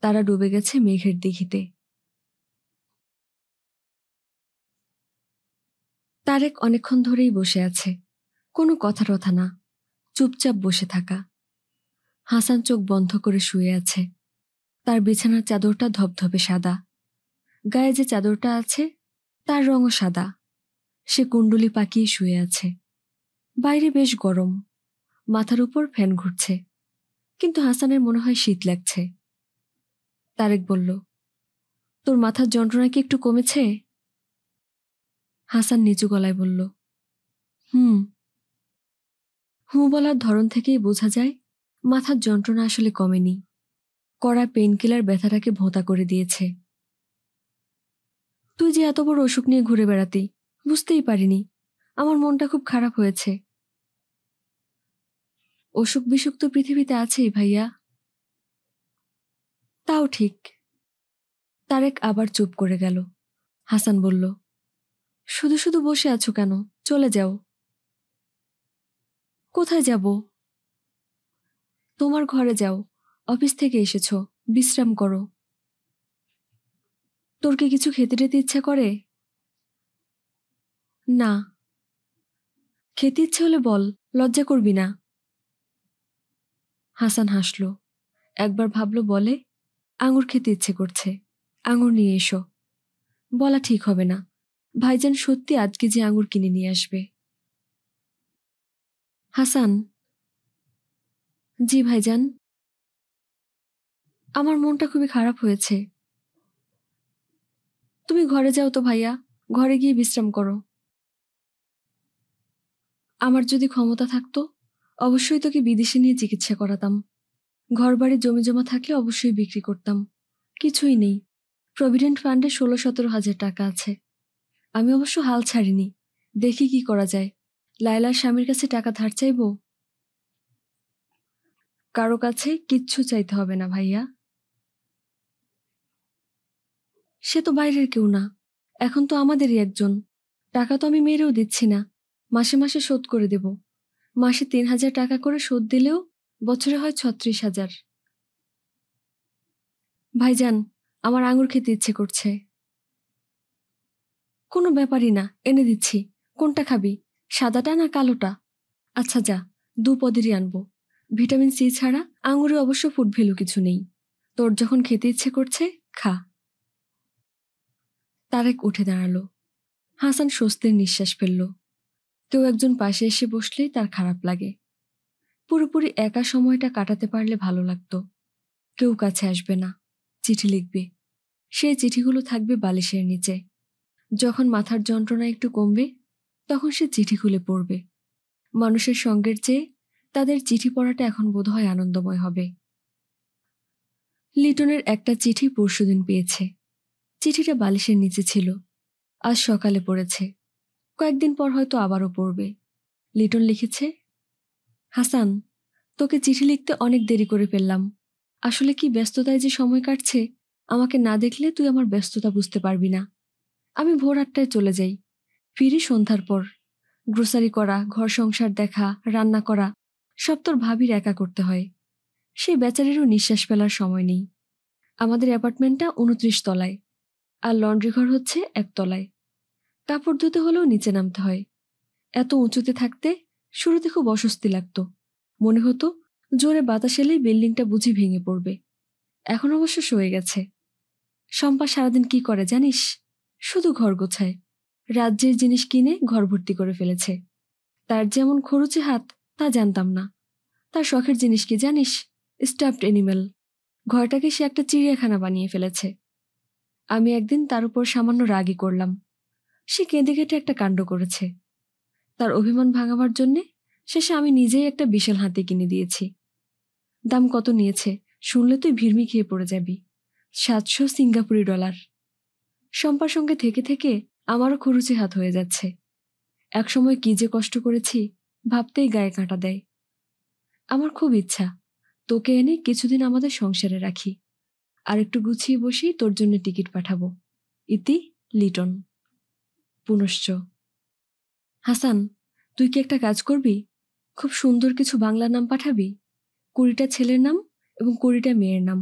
তারা ডুবে গেছে মেঘের দিঘিতে। তারেক অনেকক্ষণ ধরেই বসে আছে। কোনো কথা টথা না, চুপচাপ বসে থাকা। হাসান চোখ বন্ধ করে শুয়ে আছে। তার বিছানার চাদরটা ধবধবে সাদা। গায়ে যে চাদরটা আছে তার রঙও সাদা। সে কুণ্ডলি পাকিয়ে শুয়ে আছে। বাইরে বেশ গরম। মাথার উপর ফ্যান ঘুরছে, কিন্তু হাসানের মনে হয় শীত লাগছে। তারেক বলল, তোর মাথার যন্ত্রণা কি একটু কমেছে? হাসান নিচু গলায় বলল, হুম। হুঁ বলার ধরন থেকেই বোঝা যায় মাথার যন্ত্রণা আসলে কমেনি। কড়া পেইনকিলার ব্যথাটাকে ভোঁতা করে দিয়েছে। তুই যে এত বড় অসুখ নিয়ে ঘুরে বেড়াতি, বুঝতেই পারিনি। আমার মনটা খুব খারাপ হয়েছে। অসুখ বিসুখ তো পৃথিবীতে আছেই ভাইয়া। তাও ঠিক। তারেক আবার চুপ করে গেল। হাসান বলল, শুধু শুধু বসে আছো কেন? চলে যাও। কোথায় যাব? তোমার ঘরে যাও। অফিস থেকে এসেছো, বিশ্রাম করো। তোর কি কিছু খেতে টেতে ইচ্ছা করে? না। খেতে ইচ্ছে হলে বল, লজ্জা করবি না। হাসান হাসল। একবার ভাবল বলে, আঙুর খেতে ইচ্ছে করছে, আঙুর নিয়ে এসো। বলা ঠিক হবে না, ভাইজান সত্যি আজকে যে আঙুর কিনে নিয়ে আসবে। হাসান। জি ভাইজান। আমার মনটা খুবই খারাপ হয়েছে। তুমি ঘরে যাও তো ভাইয়া, ঘরে গিয়ে বিশ্রাম করো। আমার যদি ক্ষমতা থাকতো অবশ্যই তোকে বিদেশে নিয়ে চিকিৎসা করাতাম। ঘরবাড়ি জমি জমা থাকলে অবশ্যই বিক্রি করতাম। কিছুই নেই। প্রভিডেন্ট ফান্ডে ১৬-১৭ হাজার টাকা আছে। আমি অবশ্য হাল ছাড়িনি। দেখি কি করা যায়। লায়লার স্বামীর কাছে টাকা ধার চাইব? কারো কাছে কিচ্ছু চাইতে হবে না ভাইয়া। সে তো বাইরের কেউ না, এখন তো আমাদেরই একজন। টাকা তো আমি মেরেও দিচ্ছি না, মাসে মাসে শোধ করে দেব। মাসে ৩,০০০ টাকা করে শোধ দিলেও বছরে হয় ৩৬,০০০। ভাইজান, আমার আঙুর খেতে ইচ্ছে করছে। কোনো ব্যাপারই না, এনে দিচ্ছি। কোনটা খাবি, সাদাটা না কালোটা? আচ্ছা যা, ২ পদেরই আনবো। ভিটামিন সি ছাড়া আঙুরে অবশ্য ফুড ভ্যালু কিছু নেই। তোর যখন খেতে ইচ্ছে করছে, খা। তারেক উঠে দাঁড়ালো। হাসান স্বস্তির নিঃশ্বাস ফেলল। কেউ একজন পাশে এসে বসলেই তার খারাপ লাগে। পুরোপুরি একা সময়টা কাটাতে পারলে ভালো লাগতো। কেউ কাছে আসবে না, চিঠি লিখবে। সেই চিঠিগুলো থাকবে বালিশের নিচে। যখন মাথার যন্ত্রণা একটু কমবে তখন সে চিঠি খুলে পড়বে। মানুষের সঙ্গের চেয়ে তাদের চিঠি পড়াটা এখন বোধহয় আনন্দময় হবে। লিটনের একটা চিঠি পরশুদিন পেয়েছে। চিঠিটা বালিশের নিচে ছিল। আজ সকালে পড়েছে। কয়েকদিন পর হয়তো আবারও পড়বে। লিটন লিখেছে, হাসান, তোকে চিঠি লিখতে অনেক দেরি করে ফেললাম। আসলে কি ব্যস্ততায় যে সময় কাটছে, আমাকে না দেখলে তুই আমার ব্যস্ততা বুঝতে পারবি না। আমি ভোর ৮টায় চলে যাই, ফিরি সন্ধ্যার পর। গ্রোসারি করা, ঘর সংসার দেখা, রান্না করা সব তোর ভাবির একা করতে হয়। সেই বেচারিরও নিঃশ্বাস ফেলার সময় নেই। আমাদের অ্যাপার্টমেন্টটা ২৯ তলায়, আর লন্ড্রি ঘর হচ্ছে ১ তলায়। কাপড় ধুতে হলেও নিচে নামতে হয়। এত উঁচুতে থাকতে শুরুতে খুব অস্বস্তি লাগতো। মনে হতো জোরে বাতাস এলেই বিল্ডিংটা বুঝি ভেঙে পড়বে। এখন অবশ্য সয়ে গেছে। শম্পা সারাদিন কি করে জানিস? শুধু ঘর গোছায়। রাজ্যের জিনিস কিনে ঘর ভর্তি করে ফেলেছে। তার যেমন খরচে হাত তা জানতাম না। তার শখের জিনিস কি জানিস? Stuffed animal. ঘরটাকে সে একটা চিড়িয়াখানা বানিয়ে ফেলেছে। আমি একদিন তার উপর সামান্য রাগই করলাম। সে কেঁদে কেটে একটা কাণ্ড করেছে। তার অভিমান ভাঙাবার জন্যে শেষে আমি নিজেই একটা বিশাল হাতি কিনে দিয়েছি। দাম কত নিয়েছে শুনলে তুই ভিড়মি খেয়ে পড়ে যাবি। ৭০০ সিঙ্গাপুরি ডলার। শম্পার সঙ্গে থেকে থেকে আমারও খরুচে হাত হয়ে যাচ্ছে। একসময় কি যে কষ্ট করেছি, ভাবতেই গায়ে কাঁটা দেয়। আমার খুব ইচ্ছা তোকে এনে কিছুদিন আমাদের সংসারে রাখি, আর একটু গুছিয়ে বসেই তোর জন্য টিকিট পাঠাবো। ইতি, লিটন। পুনশ্চ। হাসান, তুই কি একটা কাজ করবি? খুব সুন্দর কিছু বাংলা নাম পাঠাবি। ২০টা ছেলের নাম এবং ২০টা মেয়ের নাম।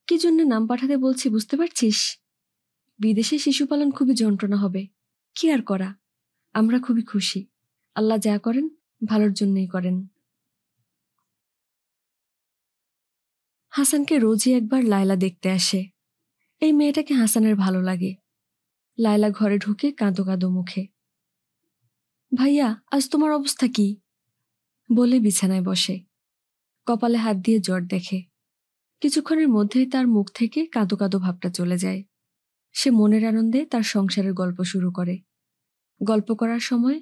কি জন্য নাম পাঠাতে বলছি বুঝতে পারছিস? বিদেশে শিশুপালন খুবই যন্ত্রণা হবে, কি আর করা। আমরা খুবই খুশি। আল্লাহ যা করেন ভালোর জন্যই করেন। হাসানকে রোজই একবার লায়লা দেখতে আসে। এই মেয়েটাকে হাসানের ভালো লাগে। লায়লা ঘরে ঢুকে কাঁদো কাঁদো মুখে, ভাইয়া আজ তোমার অবস্থা কি বলে বিছানায় বসে। কপালে হাত দিয়ে জ্বর দেখে। কিছুক্ষণের মধ্যেই তার মুখ থেকে কাঁদো কাঁদো ভাবটা চলে যায়। সে মনের আনন্দে তার সংসারের গল্প শুরু করে। গল্প করার সময়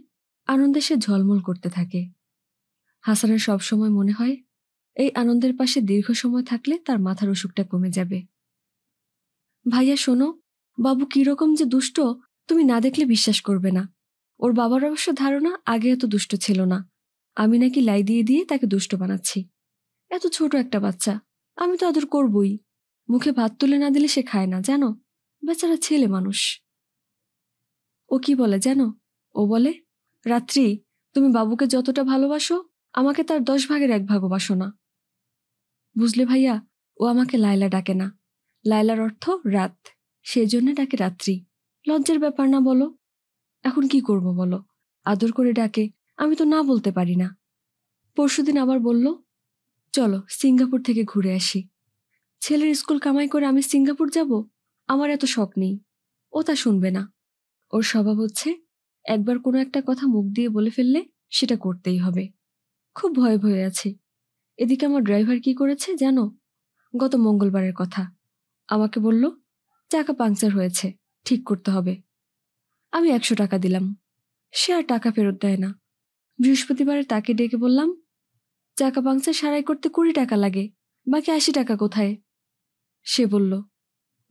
আনন্দে সে ঝলমল করতে থাকে। হাসানের সবসময় মনে হয় এই আনন্দের পাশে দীর্ঘ সময় থাকলে তার মাথার অসুখটা কমে যাবে। ভাইয়া শোনো, বাবু কিরকম যে দুষ্ট তুমি না দেখলে বিশ্বাস করবে না। ওর বাবার অবশ্য ধারণা আগে এত দুষ্ট ছিল না, আমি নাকি লাই দিয়ে দিয়ে তাকে দুষ্ট বানাচ্ছি। এত ছোট একটা বাচ্চা, আমি তো আদর করবই। মুখে ভাত তুলে না দিলে সে খায় না জানো, বেচারা ছেলে মানুষ। ও কি বলে জানো? ও বলে, রাত্রি তুমি বাবুকে যতটা ভালোবাসো আমাকে তার 10 ভাগের 1 ভাগও বাসো না। বুঝলে ভাইয়া, ও আমাকে লায়লা ডাকে না। লায়লার অর্থ রাত, সেই জন্য ডাকে রাত্রি। লজ্জার ব্যাপার না বলো? এখন কি করব বলো? আদর করে ডাকে, আমি তো না বলতে পারি না। পরশুদিন আবার বলল, চলো সিঙ্গাপুর থেকে ঘুরে আসি। ছেলের স্কুল কামাই করে আমি সিঙ্গাপুর যাব? আমার এত শখ নেই। ও তা শুনবে না। ওর স্বভাব হচ্ছে একবার কোনো একটা কথা মুখ দিয়ে বলে ফেললে সেটা করতেই হবে। খুব ভয়ে ভয়ে আছে। এদিকে আমার ড্রাইভার কি করেছে জানো? গত মঙ্গলবারের কথা আমাকে বলল, চাকা পাংচার হয়েছে, ঠিক করতে হবে। আমি 100 টাকা দিলাম, সে আর টাকা ফেরত দেয় না। বৃহস্পতিবারে তাকে ডেকে বললাম, চাকা পাংচার সারাই করতে 20 টাকা লাগে, বাকি 80 টাকা কোথায়? সে বলল,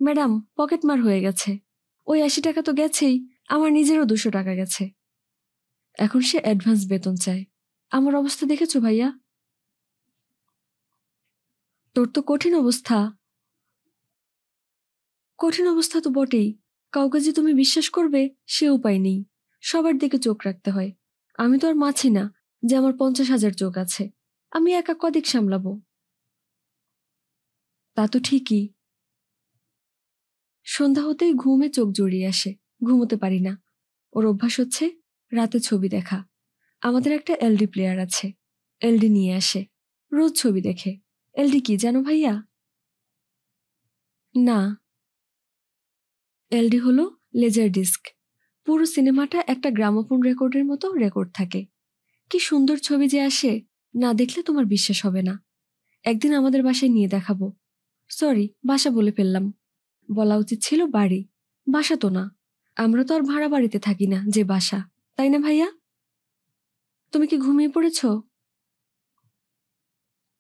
ম্যাডাম পকেটমার হয়ে গেছে। ওই 80 টাকা তো গেছেই, আমার নিজেরও 200 টাকা গেছে। এখন সে অ্যাডভান্স বেতন চায়। আমার অবস্থা দেখেছো ভাইয়া? তোর তো কঠিন অবস্থা। কঠিন অবস্থা তো বটেই, কাউকে যে তুমি বিশ্বাস করবে সে উপায় নেই। সবার দিকে চোখ রাখতে হয়। আমি তো আর মাছি না যে আমার 50,000 চোখ আছে। আমি একা কদিক সামলাবো? তা তো ঠিকই। সন্ধ্যা হতেই ঘুমে চোখ জড়িয়ে আসে, ঘুমোতে পারি না। ওর অভ্যাস হচ্ছে রাতে ছবি দেখা। আমাদের একটা এলডি প্লেয়ার আছে, এলডি নিয়ে আসে, রোজ ছবি দেখে। এলডি কি জানো ভাইয়া? না, এলডি হলো লেজার ডিস্ক। পুরো সিনেমাটা একটা গ্রামোফোন রেকর্ডের মতো রেকর্ড থাকে। কি সুন্দর ছবি যে আসে, না দেখলে তোমার বিশ্বাস হবে না। একদিন আমাদের বাসায় নিয়ে দেখাবো। সরি, বাসা বলে ফেললাম। বলা উচিত ছিল বাড়ি, বাসা তো না। আমরা তো আর ভাড়া বাড়িতে থাকি না যে বাসা, তাই না ভাইয়া? তুমি কি ঘুমিয়ে পড়েছ?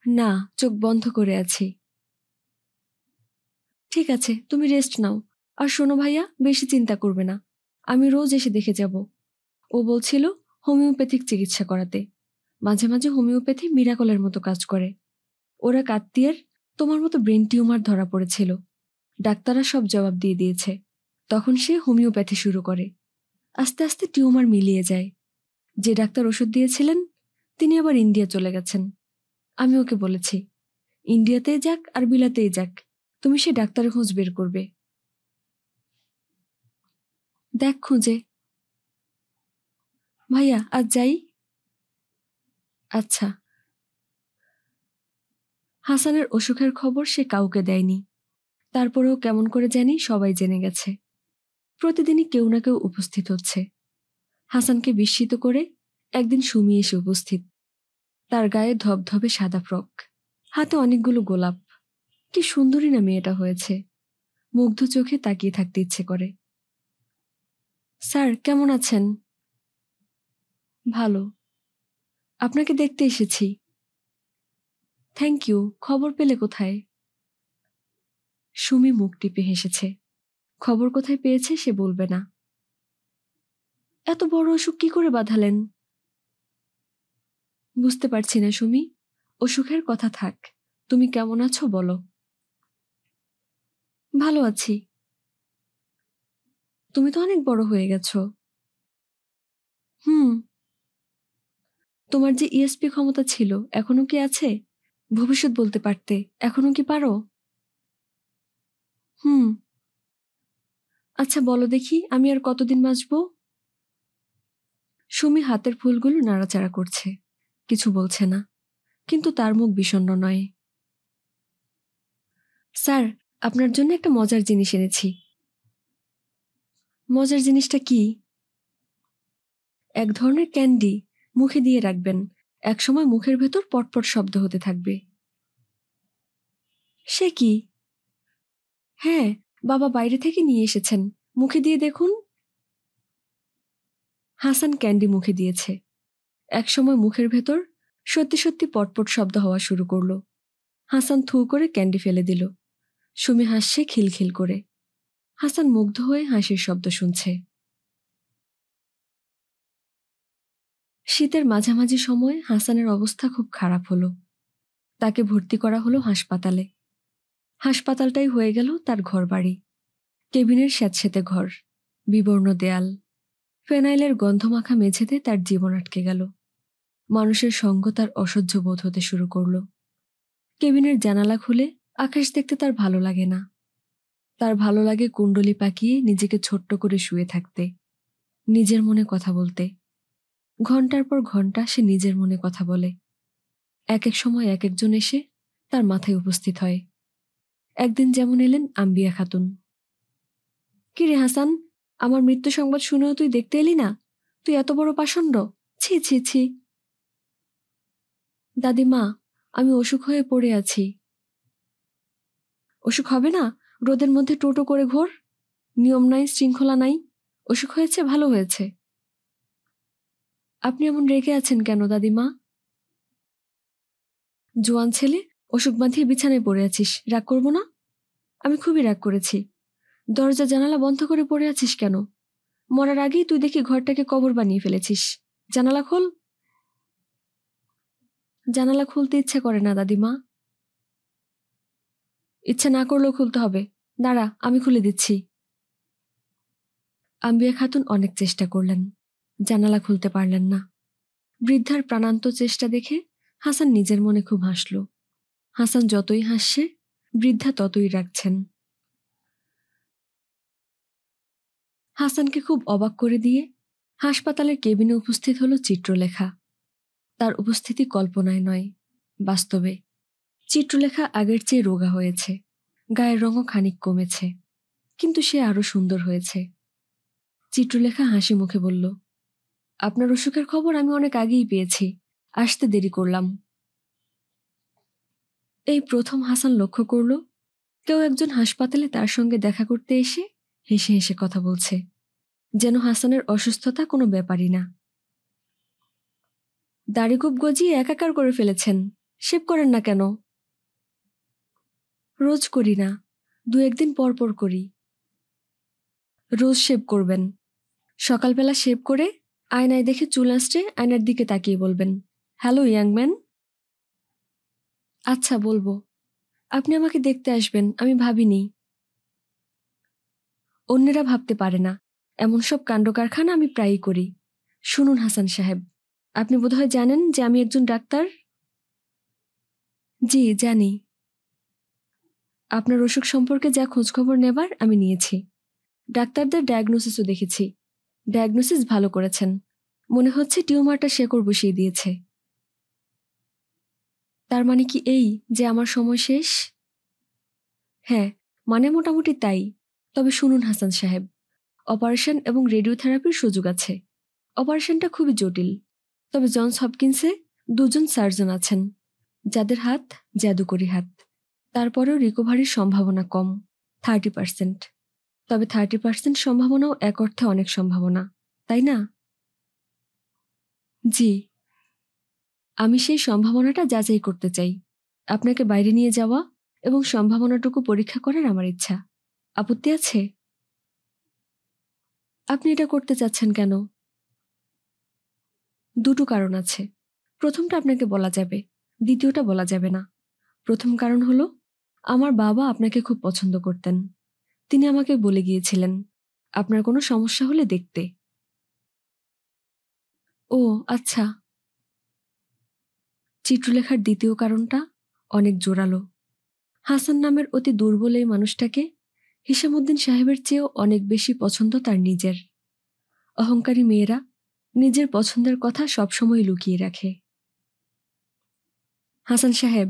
না, চোখ বন্ধ করে আছি। ঠিক আছে, তুমি রেস্ট নাও। আর শোনো ভাইয়া, বেশি চিন্তা করবে না, আমি রোজ এসে দেখে যাব। ও বলছিল হোমিওপ্যাথিক চিকিৎসা করাতে। মাঝে মাঝে হোমিওপ্যাথি মিরাকলের মতো কাজ করে। ওরা কাত্তিয়ের তোমার মতো ব্রেন টিউমার ধরা পড়েছিল, ডাক্তাররা সব জবাব দিয়ে দিয়েছে। তখন সে হোমিওপ্যাথি শুরু করে। আস্তে আস্তে টিউমার মিলিয়ে যায়। যে ডাক্তার ওষুধ দিয়েছিলেন তিনি আবার ইন্ডিয়া চলে গেছেন। আমি ওকে বলেছি, ইন্ডিয়াতেই যাক আর বিলাতেই যাক, তুমি সে ডাক্তারের খোঁজ বের করবে। দেখ খুঁজে। ভাইয়া আজ যাই? আচ্ছা। হাসানের অসুখের খবর সে কাউকে দেয়নি। তারপরেও কেমন করে জানি সবাই জেনে গেছে। প্রতিদিনই কেউ না কেউ উপস্থিত হচ্ছে। হাসানকে বিস্মিত করে একদিন সুমি এসে উপস্থিত। তার গায়ে ধবধবে সাদা ফ্রক, হাতে অনেকগুলো গোলাপ। কি সুন্দরী না মেয়েটা হয়েছে, মুগ্ধ চোখে তাকিয়ে থাকতে ইচ্ছে করে। স্যার কেমন আছেন? ভালো। আপনাকে দেখতে এসেছি। Thank you. খবর পেলে কোথায়? সুমি মুখ টিপে হেসেছে। খবর কোথায় পেয়েছে সে বলবে না। এত বড় অসুখ কি করে বাঁধালেন? বুঝতে পারছি না সুমি। অসুখের কথা থাক, তুমি কেমন আছো বলো। ভালো আছি। তুমি তো অনেক বড় হয়ে গেছো। হুম। তোমার যে ইএসপি ক্ষমতা ছিল এখনো কি আছে? ভবিষ্যৎ বলতে পারতে, এখনো কি পারো? হুম। আচ্ছা বলো দেখি, আমি আর কতদিন বাঁচবো? সুমি হাতের ফুলগুলো নাড়াচাড়া করছে, কিছু বলছে না, কিন্তু তার মুখ বিষণ্ণ নয়। স্যার, আপনার জন্য একটা মজার জিনিস এনেছি। মজার জিনিসটা কি? এক ধরনের ক্যান্ডি, মুখে দিয়ে রাখবেন, একসময় মুখের ভেতর পটপট শব্দ হতে থাকবে। সে কি? হ্যাঁ, বাবা বাইরে থেকে নিয়ে এসেছেন, মুখে দিয়ে দেখুন। হাসান ক্যান্ডি মুখে দিয়েছে। একসময় মুখের ভেতর সত্যি সত্যি পটপট শব্দ হওয়া শুরু করলো। হাসান থু করে ক্যান্ডি ফেলে দিল। সুমি হাসছে খিলখিল করে। হাসান মুগ্ধ হয়ে হাসির শব্দ শুনছে। শীতের মাঝামাঝি সময় হাসানের অবস্থা খুব খারাপ হলো। তাকে ভর্তি করা হলো হাসপাতালে। হাসপাতালটাই হয়ে গেল তার ঘরবাড়ি। কেবিনের স্যাঁতসেঁতে ঘর, বিবর্ণ দেয়াল, ফেনাইলের গন্ধমাখা মেঝেতে তার জীবন আটকে গেল। মানুষের সঙ্গ তার অসহ্য বোধ হতে শুরু করল। কেবিনের জানালা খুলে আকাশ দেখতে তার ভালো লাগে না। তার ভালো লাগে কুণ্ডলি পাকিয়ে নিজেকে ছোট্ট করে শুয়ে থাকতে, নিজের মনে কথা বলতে। ঘন্টার পর ঘন্টা সে নিজের মনে কথা বলে। এক এক সময় এক একজন এসে তার মাথায় উপস্থিত হয়। একদিন যেমন এলেন আম্বিয়া খাতুন। কি রে হাসান, আমার মৃত্যু সংবাদ শুনেও তুই দেখতে এলি না? তুই এত বড় পাষণ্ড! ছি ছি ছি। দাদিমা, আমি অসুখ হয়ে পড়ে আছি। অসুখ হবে না? রোদের মধ্যে টোটো করে ঘোর। নিয়ম নাই, শৃঙ্খলা নাই। অসুখ হয়েছে, ভালো হয়েছে। আপনি এমন রেগে আছেন কেন দাদিমা? জোয়ান ছেলে, অসুখ বাঁধিয়ে বিছানায় পড়ে আছিস, রাগ করব না? আমি খুবই রাগ করেছি। দরজা জানালা বন্ধ করে পড়ে আছিস কেন? মরার আগেই তুই দেখি ঘরটাকে কবর বানিয়ে ফেলেছিস। জানালা খোল। জানালা খুলতে ইচ্ছা করে না দাদিমা। ইচ্ছা না করলেও খুলতে হবে। দাঁড়া, আমি খুলে দিচ্ছি। আম্বিয়া খাতুন অনেক চেষ্টা করলেন, জানালা খুলতে পারলেন না। বৃদ্ধার প্রাণান্ত চেষ্টা দেখে হাসান নিজের মনে খুব হাসল। হাসান যতই হাসছে, বৃদ্ধা ততই রাগছেন। হাসানকে খুব অবাক করে দিয়ে হাসপাতালের কেবিনে উপস্থিত হলো চিত্রলেখা। তার উপস্থিতি কল্পনায় নয়, বাস্তবে। চিত্রলেখা আগের চেয়ে রোগা হয়েছে, গায়ের রঙও খানিক কমেছে, কিন্তু সে আরো সুন্দর হয়েছে। চিত্রলেখা হাসি মুখে বলল, আপনার অসুখের খবর আমি অনেক আগেই পেয়েছি, আসতে দেরি করলাম। এই প্রথম হাসান লক্ষ্য করল কেউ একজন হাসপাতালে তার সঙ্গে দেখা করতে এসে হেসে হেসে কথা বলছে, যেন হাসানের অসুস্থতা কোনো ব্যাপারই না। দাড়ি খুব গজিয়ে একাকার করে ফেলেছেন, শেভ করেন না কেন? রোজ করি না, দু একদিন পর পর করি। রোজ শেভ করবেন। সকালবেলা শেভ করে আয়নায় দেখে চুল আসছে, আয়নার দিকে তাকিয়ে বলবেন, হ্যালো ইয়াং ম্যান। আচ্ছা, বলবো। আপনি আমাকে দেখতে আসবেন আমি ভাবিনি। অন্যেরা ভাবতে পারে না, এমন সব কাণ্ড কারখানা আমি প্রায়ই করি। শুনুন হাসান সাহেব, আপনি বোধহয় জানেন যে আমি একজন ডাক্তার। জি জানি। আপনার অসুখ সম্পর্কে যা খোঁজখবর নেবার আমি নিয়েছি। ডাক্তারদের ডায়াগনোসিসও দেখেছি। ডায়াগনোসিস ভালো করেছেন। মনে হচ্ছে টিউমারটা শেকড় বসিয়ে দিয়েছে। তার মানে কি এই যে আমার সময় শেষ? হ্যাঁ, মানে মোটামুটি তাই। তবে শুনুন হাসান সাহেব, অপারেশন এবং রেডিওথেরাপির সুযোগ আছে। অপারেশনটা খুবই জটিল, তবে জনস হপকিন্সে দুজন সার্জন আছেন যাদের হাত জাদুকরি হাত। তারপরেও রিকভারির সম্ভাবনা কম, 30%। তবে 30% সম্ভাবনাও এক অর্থে অনেক সম্ভাবনা, তাই না? জি, আমি সেই সম্ভাবনাটা যাচাই করতে চাই। আপনাকে বাইরে নিয়ে যাওয়া এবং সম্ভাবনাটুকু পরীক্ষা করার আমার ইচ্ছা। আপত্তি আছে? আপনি এটা করতে চাচ্ছেন কেন? দুটো কারণ আছে। প্রথমটা আপনাকে বলা যাবে, দ্বিতীয়টা বলা যাবে না। প্রথম কারণ হলো, আমার বাবা আপনাকে খুব পছন্দ করতেন। তিনি আমাকে বলে গিয়েছিলেন আপনার কোনো সমস্যা হলে দেখতে। ও আচ্ছা। চিত্রলেখার দ্বিতীয় কারণটা অনেক জোরালো। হাসান নামের অতি দুর্বল এই মানুষটাকে হিসামুদ্দিন সাহেবের চেয়েও অনেক বেশি পছন্দ তার নিজের। অহংকারী মেয়েরা নিজের পছন্দের কথা সবসময় লুকিয়ে রাখে। হাসান সাহেব।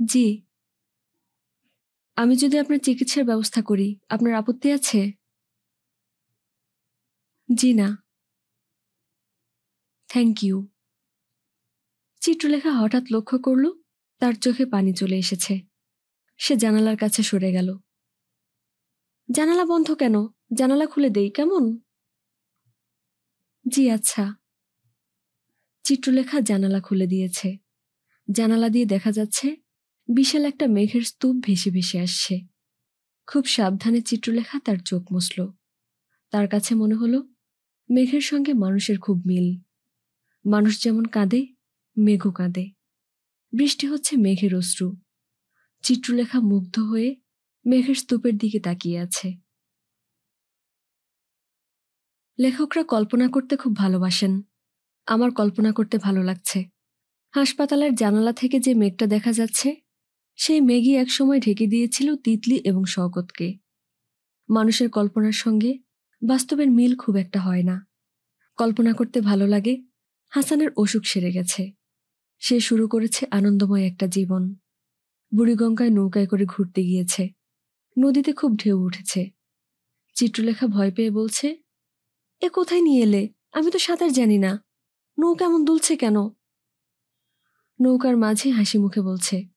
জি। আমি যদি আপনার চিকিৎসার ব্যবস্থা করি, আপনার আপত্তি আছে? জি না। Thank you. চিত্রলেখা হঠাৎ লক্ষ্য করল তার চোখে পানি চলে এসেছে। সে জানালার কাছে সরে গেল। জানালা বন্ধ কেন? জানালা খুলে দেই কেমন? জি আচ্ছা। চিত্রলেখা জানালা খুলে দিয়েছে। জানালা দিয়ে দেখা যাচ্ছে বিশাল একটা মেঘের স্তূপ ভেসে ভেসে আসছে। খুব সাবধানে চিত্রলেখা তার চোখ মুছল। তার কাছে মনে হলো মেঘের সঙ্গে মানুষের খুব মিল। মানুষ যেমন কাঁদে, মেঘও কাঁদে। বৃষ্টি হচ্ছে মেঘের অশ্রু। চিত্রলেখা মুগ্ধ হয়ে মেঘের স্তূপের দিকে তাকিয়ে আছে। লেখকরা কল্পনা করতে খুব ভালোবাসেন। আমার কল্পনা করতে ভালো লাগছে। হাসপাতালের জানালা থেকে যে মেঘটা দেখা যাচ্ছে, সেই মেঘই একসময় ঢেকে দিয়েছিল তিতলি এবং শওকতকে। মানুষের কল্পনার সঙ্গে বাস্তবের মিল খুব একটা হয় না। কল্পনা করতে ভালো লাগে হাসানের অসুখ সেরে গেছে। সে শুরু করেছে আনন্দময় একটা জীবন। বুড়িগঙ্গায় নৌকায় করে ঘুরতে গিয়েছে। নদীতে খুব ঢেউ উঠেছে। চিত্রলেখা ভয় পেয়ে বলছে, এ কোথায় নিয়ে এলে? আমি তো সাঁতার জানি না। নৌকা এমন দুলছে কেন? নৌকার মাঝি হাসি মুখে বলছে,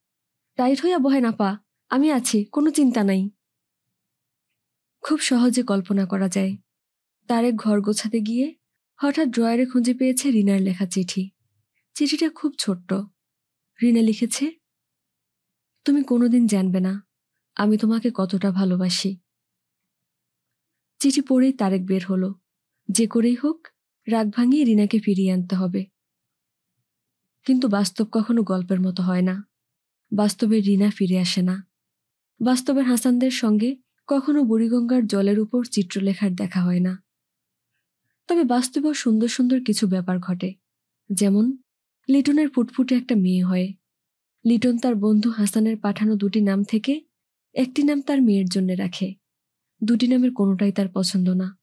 টাইট হইয়া বহে না পা, আমি আছি, কোনো চিন্তা নাই। খুব সহজে কল্পনা করা যায়। তারেক ঘর গোছাতে গিয়ে হঠাৎ ড্রয়ারে খুঁজে পেয়েছে রিনার লেখা চিঠি। চিঠিটা খুব ছোট্ট। রিনা লিখেছে, তুমি কোনোদিন জানবে না আমি তোমাকে কতটা ভালোবাসি। চিঠি পড়েই তারেক বের হলো। যে করেই হোক রাগ ভাঙিয়ে রিনাকে ফিরিয়ে আনতে হবে। কিন্তু বাস্তব কখনো গল্পের মতো হয় না। বাস্তবে রিনা ফিরে আসে না। বাস্তবের হাসানদের সঙ্গে কখনো বুড়িগঙ্গার জলের উপর চিত্রলেখার দেখা হয় না। তবে বাস্তবেও সুন্দর সুন্দর কিছু ব্যাপার ঘটে। যেমন লিটনের ফুটফুটে একটা মেয়ে হয়। লিটন তার বন্ধু হাসানের পাঠানো দুটি নাম থেকে একটি নাম তার মেয়ের জন্য রাখে। দুটি নামের কোনোটাই তার পছন্দ না,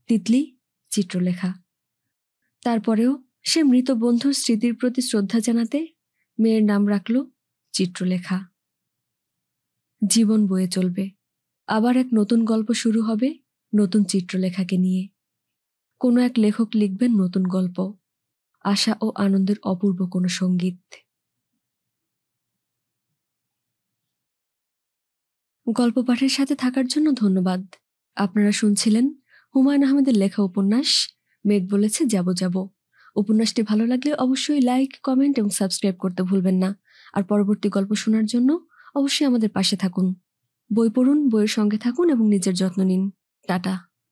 তিতলি, চিত্রলেখা। তারপরেও সে মৃত বন্ধুর স্মৃতির প্রতি শ্রদ্ধা জানাতে মেয়ের নাম রাখল চিত্রলেখা। জীবন বয়ে চলবে। আবার এক নতুন গল্প শুরু হবে নতুন চিত্রলেখাকে নিয়ে। কোনো এক লেখক লিখবেন নতুন গল্প, আশা ও আনন্দের অপূর্ব কোনো সঙ্গীত। গল্প পাঠের সাথে থাকার জন্য ধন্যবাদ। আপনারা শুনছিলেন হুমায়ুন আহমেদের লেখা উপন্যাস মেঘ বলেছে যাব যাব। উপন্যাসটি ভালো লাগলে অবশ্যই লাইক, কমেন্ট এবং সাবস্ক্রাইব করতে ভুলবেন না। আর পরবর্তী গল্প শোনার জন্য অবশ্যই আমাদের পাশে থাকুন। বই পড়ুন, বইয়ের সঙ্গে থাকুন এবং নিজের যত্ন নিন। টাটা।